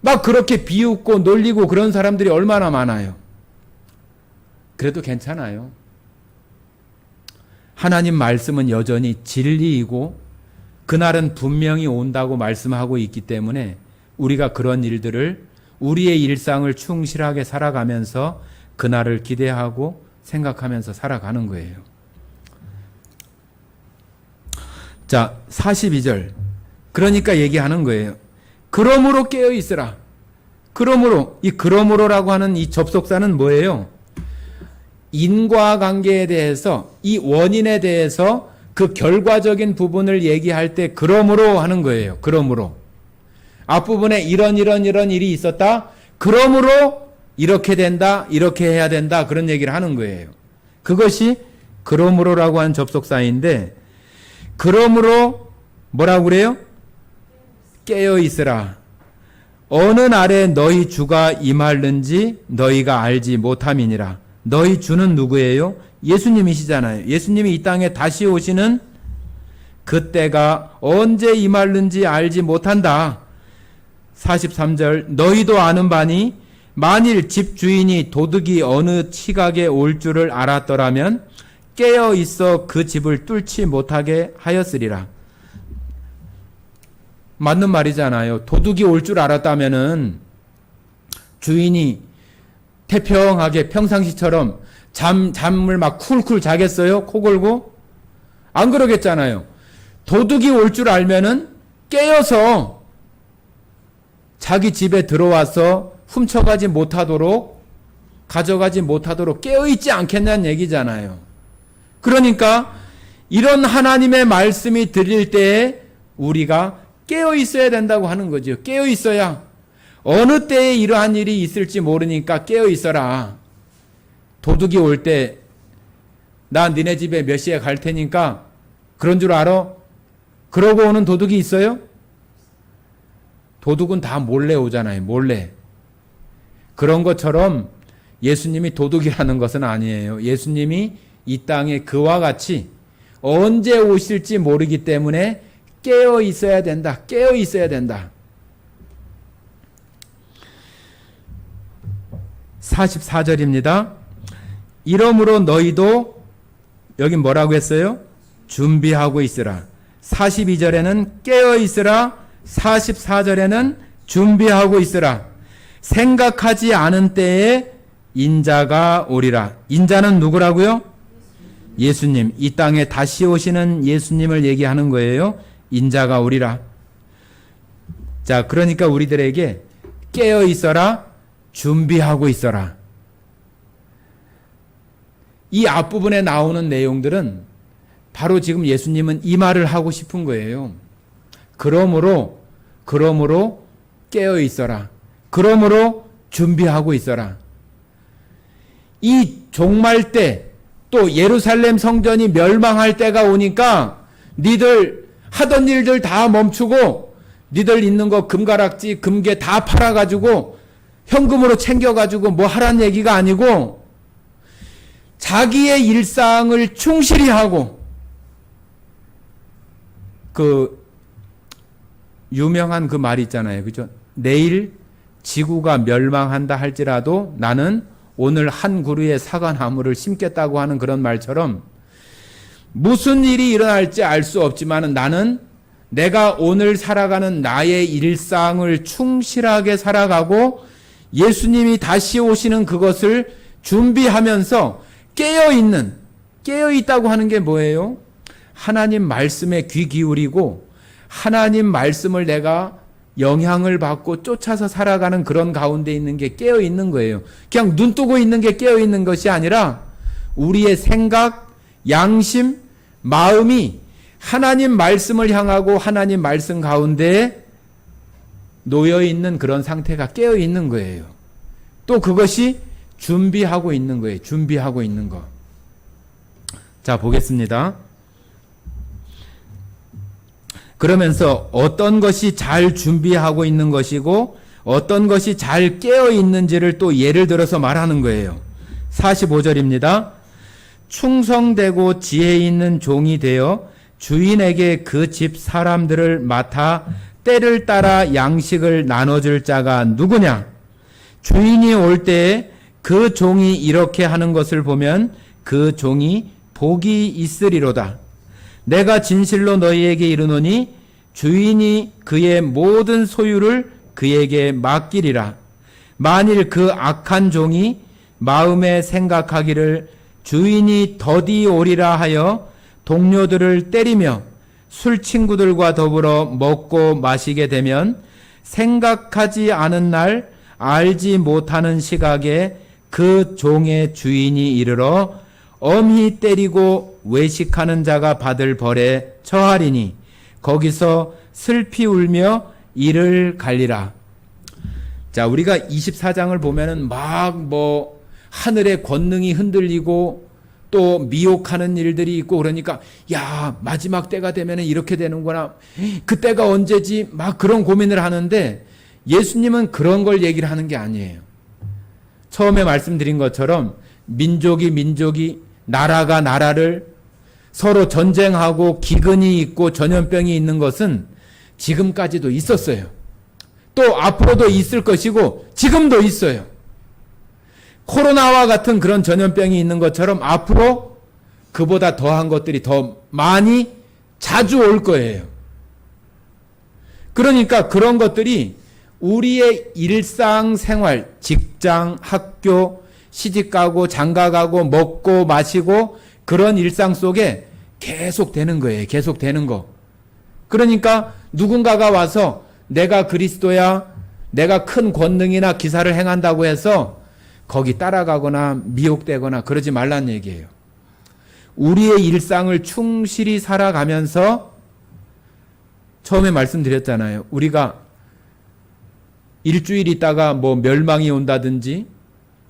막 그렇게 비웃고 놀리고 그런 사람들이 얼마나 많아요. 그래도 괜찮아요. 하나님 말씀은 여전히 진리이고 그날은 분명히 온다고 말씀하고 있기 때문에 우리가 그런 일들을 우리의 일상을 충실하게 살아가면서 그날을 기대하고 생각하면서 살아가는 거예요. 자, 42절. 그러니까 얘기하는 거예요. 그러므로 깨어 있으라. 그러므로, 이 그러므로라고 하는 이 접속사는 뭐예요? 인과관계에 대해서, 이 원인에 대해서 그 결과적인 부분을 얘기할 때 그러므로 하는 거예요. 그러므로. 앞부분에 이런 일이 있었다. 그러므로 이렇게 된다. 이렇게 해야 된다. 그런 얘기를 하는 거예요. 그것이 그러므로라고 하는 접속사인데, 그러므로 뭐라고 그래요? 깨어 있으라. 어느 날에 너희 주가 임할는지 너희가 알지 못함이니라. 너희 주는 누구예요? 예수님이시잖아요. 예수님이 이 땅에 다시 오시는 그때가 언제 임할는지 알지 못한다. 43절. 너희도 아는 바니 만일 집 주인이 도둑이 어느 시각에 올 줄을 알았더라면 깨어 있어 그 집을 뚫지 못하게 하였으리라. 맞는 말이잖아요. 도둑이 올 줄 알았다면은 주인이 태평하게 평상시처럼 잠을 막 쿨쿨 자겠어요? 코 골고? 안 그러겠잖아요. 도둑이 올 줄 알면은 깨어서 자기 집에 들어와서 훔쳐가지 못하도록, 가져가지 못하도록 깨어있지 않겠냐는 얘기잖아요. 그러니까 이런 하나님의 말씀이 들릴 때에 우리가 깨어 있어야 된다고 하는 거죠. 깨어 있어야 어느 때에 이러한 일이 있을지 모르니까 깨어 있어라. 도둑이 올 때 나 니네 집에 몇 시에 갈 테니까 그런 줄 알아? 그러고 오는 도둑이 있어요? 도둑은 다 몰래 오잖아요. 몰래. 그런 것처럼 예수님이 도둑이라는 것은 아니에요. 예수님이 이 땅에 그와 같이 언제 오실지 모르기 때문에 깨어 있어야 된다. 깨어 있어야 된다. 44절입니다. 이러므로 너희도 여기 뭐라고 했어요? 준비하고 있으라. 42절에는 깨어 있으라. 44절에는 준비하고 있으라. 생각하지 않은 때에 인자가 오리라. 인자는 누구라고요? 예수님. 이 땅에 다시 오시는 예수님을 얘기하는 거예요. 인자가 오리라. 자, 그러니까 우리들에게 깨어 있어라. 준비하고 있어라. 이 앞부분에 나오는 내용들은 바로 지금 예수님은 이 말을 하고 싶은 거예요. 그러므로 깨어 있어라. 그러므로 준비하고 있어라. 이 종말 때, 또 예루살렘 성전이 멸망할 때가 오니까 니들 하던 일들 다 멈추고 니들 있는 거 금가락지, 금괴 다 팔아가지고 현금으로 챙겨가지고 뭐 하란 얘기가 아니고 자기의 일상을 충실히 하고, 그 유명한 그 말 있잖아요. 그죠? 내일 지구가 멸망한다 할지라도 나는 오늘 한 그루의 사과나무를 심겠다고 하는 그런 말처럼 무슨 일이 일어날지 알 수 없지만 나는 내가 오늘 살아가는 나의 일상을 충실하게 살아가고 예수님이 다시 오시는 그것을 준비하면서 깨어있다고 하는 게 뭐예요? 하나님 말씀에 귀 기울이고 하나님 말씀을 내가 영향을 받고 쫓아서 살아가는 그런 가운데 있는 게 깨어있는 거예요. 그냥 눈 뜨고 있는 게 깨어있는 것이 아니라 우리의 생각, 양심, 마음이 하나님 말씀을 향하고 하나님 말씀 가운데 놓여있는 그런 상태가 깨어있는 거예요. 또 그것이 준비하고 있는 거예요. 준비하고 있는 거. 자, 보겠습니다. 그러면서 어떤 것이 잘 준비하고 있는 것이고 어떤 것이 잘 깨어 있는지를 또 예를 들어서 말하는 거예요. 45절입니다. 충성되고 지혜 있는 종이 되어 주인에게 그 집 사람들을 맡아 때를 따라 양식을 나눠줄 자가 누구냐? 주인이 올 때에 그 종이 이렇게 하는 것을 보면 그 종이 복이 있으리로다. 내가 진실로 너희에게 이르노니 주인이 그의 모든 소유를 그에게 맡기리라. 만일 그 악한 종이 마음에 생각하기를 주인이 더디 오리라 하여 동료들을 때리며 술 친구들과 더불어 먹고 마시게 되면 생각하지 않은 날 알지 못하는 시각에 그 종의 주인이 이르러 엄히 때리고 외식하는 자가 받을 벌에 처하리니 거기서 슬피 울며 이를 갈리라. 자, 우리가 24장을 보면은 막 뭐 하늘의 권능이 흔들리고 또 미혹하는 일들이 있고 그러니까 야, 마지막 때가 되면은 이렇게 되는구나. 그때가 언제지? 막 그런 고민을 하는데 예수님은 그런 걸 얘기를 하는 게 아니에요. 처음에 말씀드린 것처럼 민족이 나라가 나라를 서로 전쟁하고 기근이 있고 전염병이 있는 것은 지금까지도 있었어요. 또 앞으로도 있을 것이고 지금도 있어요. 코로나와 같은 그런 전염병이 있는 것처럼 앞으로 그보다 더한 것들이 더 많이 자주 올 거예요. 그러니까 그런 것들이 우리의 일상생활, 직장, 학교, 시집가고 장가가고 먹고 마시고 그런 일상 속에 계속 되는 거예요. 계속 되는 거. 그러니까 누군가가 와서 내가 그리스도야, 내가 큰 권능이나 기사를 행한다고 해서 거기 따라가거나 미혹되거나 그러지 말란 얘기예요. 우리의 일상을 충실히 살아가면서 처음에 말씀드렸잖아요. 우리가 일주일 있다가 뭐 멸망이 온다든지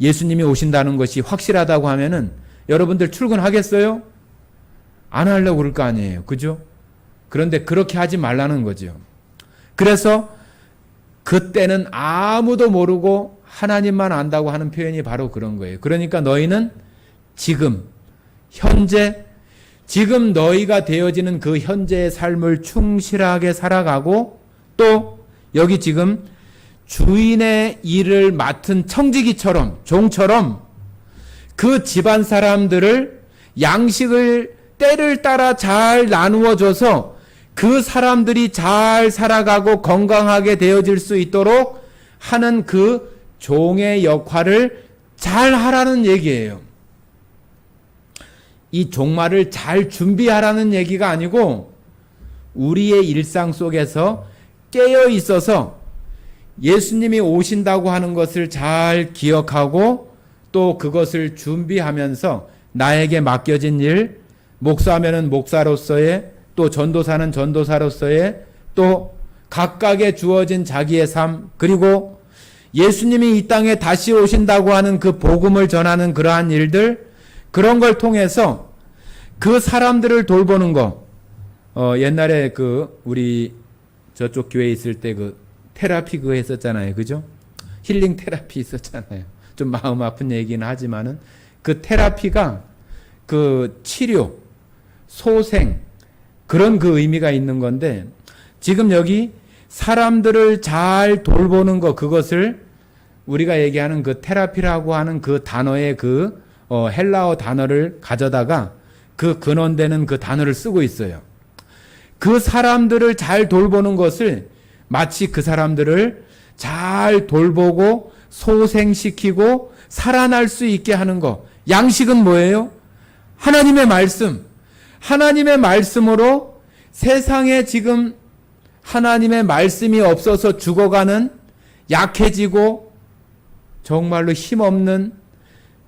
예수님이 오신다는 것이 확실하다고 하면은 여러분들 출근하겠어요? 안 하려고 그럴 거 아니에요. 그죠? 그런데 그렇게 하지 말라는 거죠. 그래서 그때는 아무도 모르고 하나님만 안다고 하는 표현이 바로 그런 거예요. 그러니까 너희는 지금, 현재, 지금 너희가 되어지는 그 현재의 삶을 충실하게 살아가고 또 여기 지금 주인의 일을 맡은 청지기처럼, 종처럼 그 집안 사람들을 양식을 때를 따라 잘 나누어줘서 그 사람들이 잘 살아가고 건강하게 되어질 수 있도록 하는 그 종의 역할을 잘 하라는 얘기예요. 이 종말을 잘 준비하라는 얘기가 아니고 우리의 일상 속에서 깨어 있어서 예수님이 오신다고 하는 것을 잘 기억하고 또 그것을 준비하면서 나에게 맡겨진 일, 목사면은 목사로서의, 또 전도사는 전도사로서의, 또 각각의 주어진 자기의 삶, 그리고 예수님이 이 땅에 다시 오신다고 하는 그 복음을 전하는 그러한 일들, 그런 걸 통해서 그 사람들을 돌보는 거. 옛날에 우리 저쪽 교회에 있을 때 테라피 했었잖아요. 그죠? 힐링 테라피 있었잖아요. 좀 마음 아픈 얘기는 하지만은 그 테라피가 치료, 소생, 그런 의미가 있는 건데, 지금 여기 사람들을 잘 돌보는 거, 그것을 우리가 얘기하는 테라피라고 하는 그 단어의 헬라어 단어를 가져다가 그 근원되는 그 단어를 쓰고 있어요. 그 사람들을 잘 돌보는 것을 마치 그 사람들을 잘 돌보고 소생시키고 살아날 수 있게 하는 거. 양식은 뭐예요? 하나님의 말씀. 하나님의 말씀으로 세상에 지금 하나님의 말씀이 없어서 죽어가는, 약해지고 정말로 힘없는,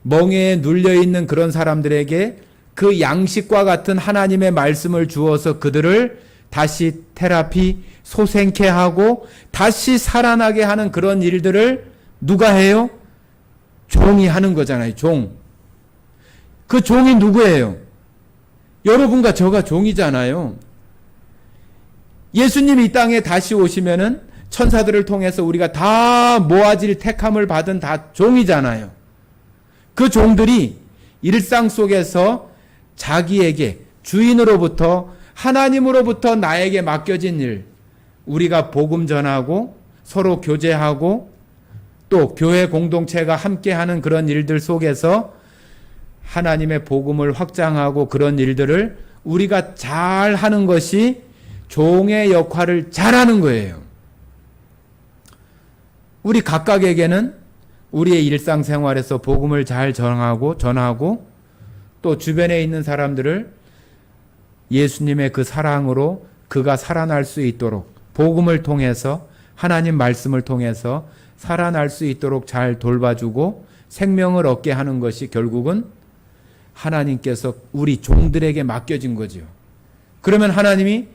멍에에 눌려있는 그런 사람들에게 그 양식과 같은 하나님의 말씀을 주어서 그들을 다시 테라피, 소생케 하고 다시 살아나게 하는 그런 일들을 누가 해요? 종이 하는 거잖아요. 종. 그 종이 누구예요? 여러분과 저가 종이잖아요. 예수님이 이 땅에 다시 오시면은 천사들을 통해서 우리가 다 모아질 택함을 받은 다 종이잖아요. 그 종들이 일상 속에서 자기에게 주인으로부터, 하나님으로부터 나에게 맡겨진 일, 우리가 복음 전하고 서로 교제하고 또 교회 공동체가 함께하는 그런 일들 속에서 하나님의 복음을 확장하고 그런 일들을 우리가 잘 하는 것이 종의 역할을 잘하는 거예요. 우리 각각에게는 우리의 일상생활에서 복음을 잘 전하고 또 주변에 있는 사람들을 예수님의 그 사랑으로 그가 살아날 수 있도록 복음을 통해서, 하나님 말씀을 통해서 살아날 수 있도록 잘 돌봐주고 생명을 얻게 하는 것이 결국은 하나님께서 우리 종들에게 맡겨진 거죠. 그러면 하나님이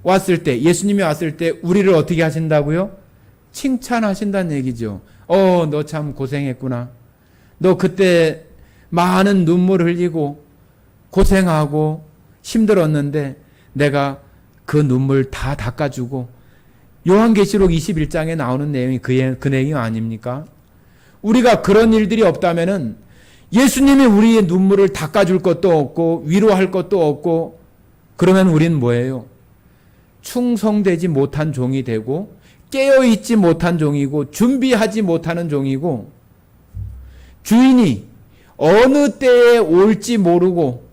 왔을 때, 예수님이 왔을 때 우리를 어떻게 하신다고요? 칭찬하신다는 얘기죠. 너 참 고생했구나. 너 그때 많은 눈물 흘리고 고생하고 힘들었는데 내가 그 눈물 다 닦아주고, 요한계시록 21장에 나오는 내용이 그 내용이 아닙니까? 우리가 그런 일들이 없다면은 예수님이 우리의 눈물을 닦아줄 것도 없고 위로할 것도 없고, 그러면 우리는 뭐예요? 충성되지 못한 종이 되고 깨어있지 못한 종이고 준비하지 못하는 종이고, 주인이 어느 때에 올지 모르고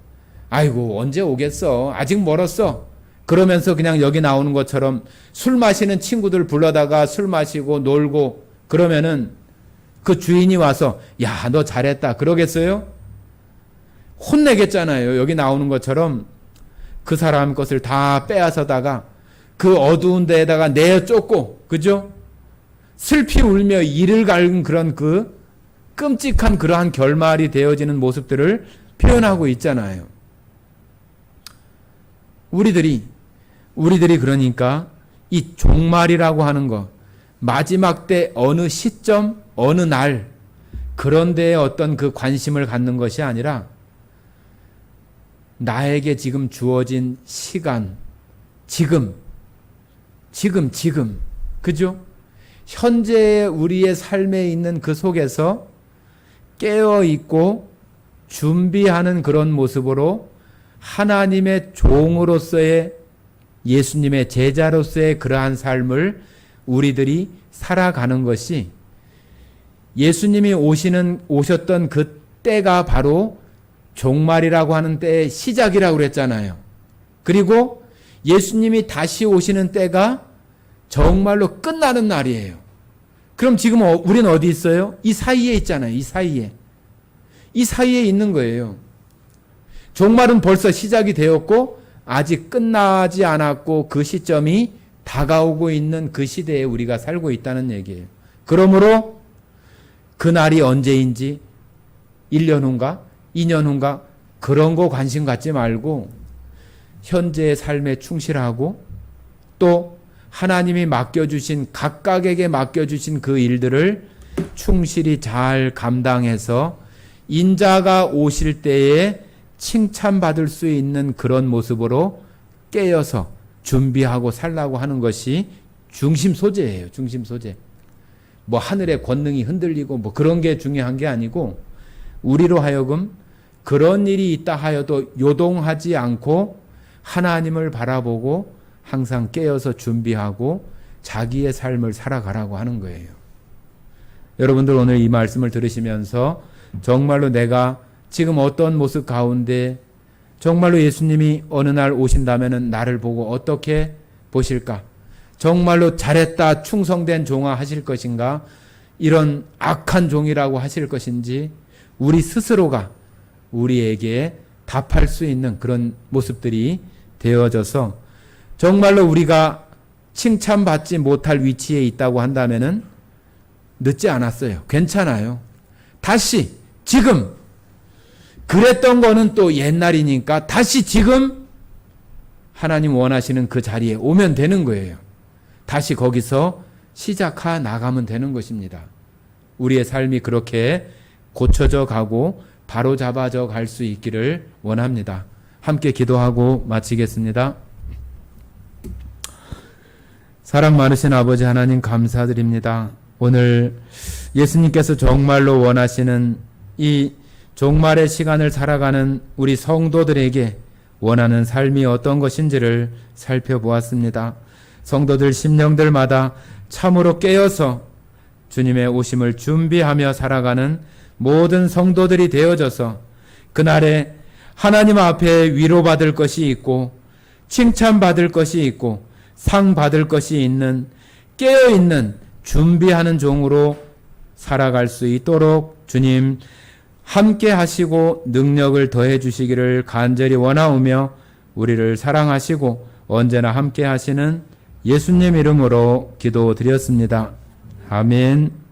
아이고 언제 오겠어, 아직 멀었어, 그러면서 그냥 여기 나오는 것처럼 술 마시는 친구들 불러다가 술 마시고 놀고 그러면은 그 주인이 와서 야, 너 잘했다 그러겠어요? 혼내겠잖아요. 여기 나오는 것처럼 그 사람 것을 다 빼앗아다가 그 어두운 데에다가 내쫓고, 그죠? 슬피 울며 이를 갈은 그런 끔찍한 그러한 결말이 되어지는 모습들을 표현하고 있잖아요. 우리들이 그러니까 이 종말이라고 하는 것, 마지막 때 어느 시점, 어느 날, 그런 데에 어떤 그 관심을 갖는 것이 아니라 나에게 지금 주어진 시간, 지금, 그죠? 현재 우리의 삶에 있는 그 속에서 깨어있고 준비하는 그런 모습으로 하나님의 종으로서의, 예수님의 제자로서의 그러한 삶을 우리들이 살아가는 것이 예수님이 오셨던 그 때가 바로 종말이라고 하는 때의 시작이라고 그랬잖아요. 그리고 예수님이 다시 오시는 때가 정말로 끝나는 날이에요. 그럼 지금 우리는 어디 있어요? 이 사이에 있잖아요. 이 사이에. 이 사이에 있는 거예요. 종말은 벌써 시작이 되었고 아직 끝나지 않았고 그 시점이 다가오고 있는 그 시대에 우리가 살고 있다는 얘기예요. 그러므로 그날이 언제인지 1년 후인가 2년 후인가 그런 거 관심 갖지 말고 현재의 삶에 충실하고 또 하나님이 맡겨주신 각각에게 맡겨주신 그 일들을 충실히 잘 감당해서 인자가 오실 때에 칭찬받을 수 있는 그런 모습으로 깨어서 준비하고 살라고 하는 것이 중심 소재예요. 중심 소재. 뭐 하늘의 권능이 흔들리고 뭐 그런 게 중요한 게 아니고 우리로 하여금 그런 일이 있다 하여도 요동하지 않고 하나님을 바라보고 항상 깨어서 준비하고 자기의 삶을 살아가라고 하는 거예요. 여러분들 오늘 이 말씀을 들으시면서 정말로 내가 지금 어떤 모습 가운데 정말로 예수님이 어느 날 오신다면 나를 보고 어떻게 보실까? 정말로 잘했다 충성된 종아 하실 것인가? 이런 악한 종이라고 하실 것인지 우리 스스로가 우리에게 답할 수 있는 그런 모습들이 되어져서 정말로 우리가 칭찬받지 못할 위치에 있다고 한다면은 늦지 않았어요. 괜찮아요. 다시 지금 그랬던 거는 또 옛날이니까 다시 지금 하나님 원하시는 그 자리에 오면 되는 거예요. 다시 거기서 시작하 나가면 되는 것입니다. 우리의 삶이 그렇게 고쳐져 가고 바로 잡아져 갈 수 있기를 원합니다. 함께 기도하고 마치겠습니다. 사랑 많으신 아버지 하나님 감사드립니다. 오늘 예수님께서 정말로 원하시는 이 종말의 시간을 살아가는 우리 성도들에게 원하는 삶이 어떤 것인지를 살펴보았습니다. 성도들 심령들마다 참으로 깨어서 주님의 오심을 준비하며 살아가는 모든 성도들이 되어져서 그날에 하나님 앞에 위로받을 것이 있고 칭찬받을 것이 있고 상 받을 것이 있는 깨어있는 준비하는 종으로 살아갈 수 있도록 주님 함께 하시고 능력을 더해 주시기를 간절히 원하오며 우리를 사랑하시고 언제나 함께 하시는 예수님 이름으로 기도드렸습니다. 아멘.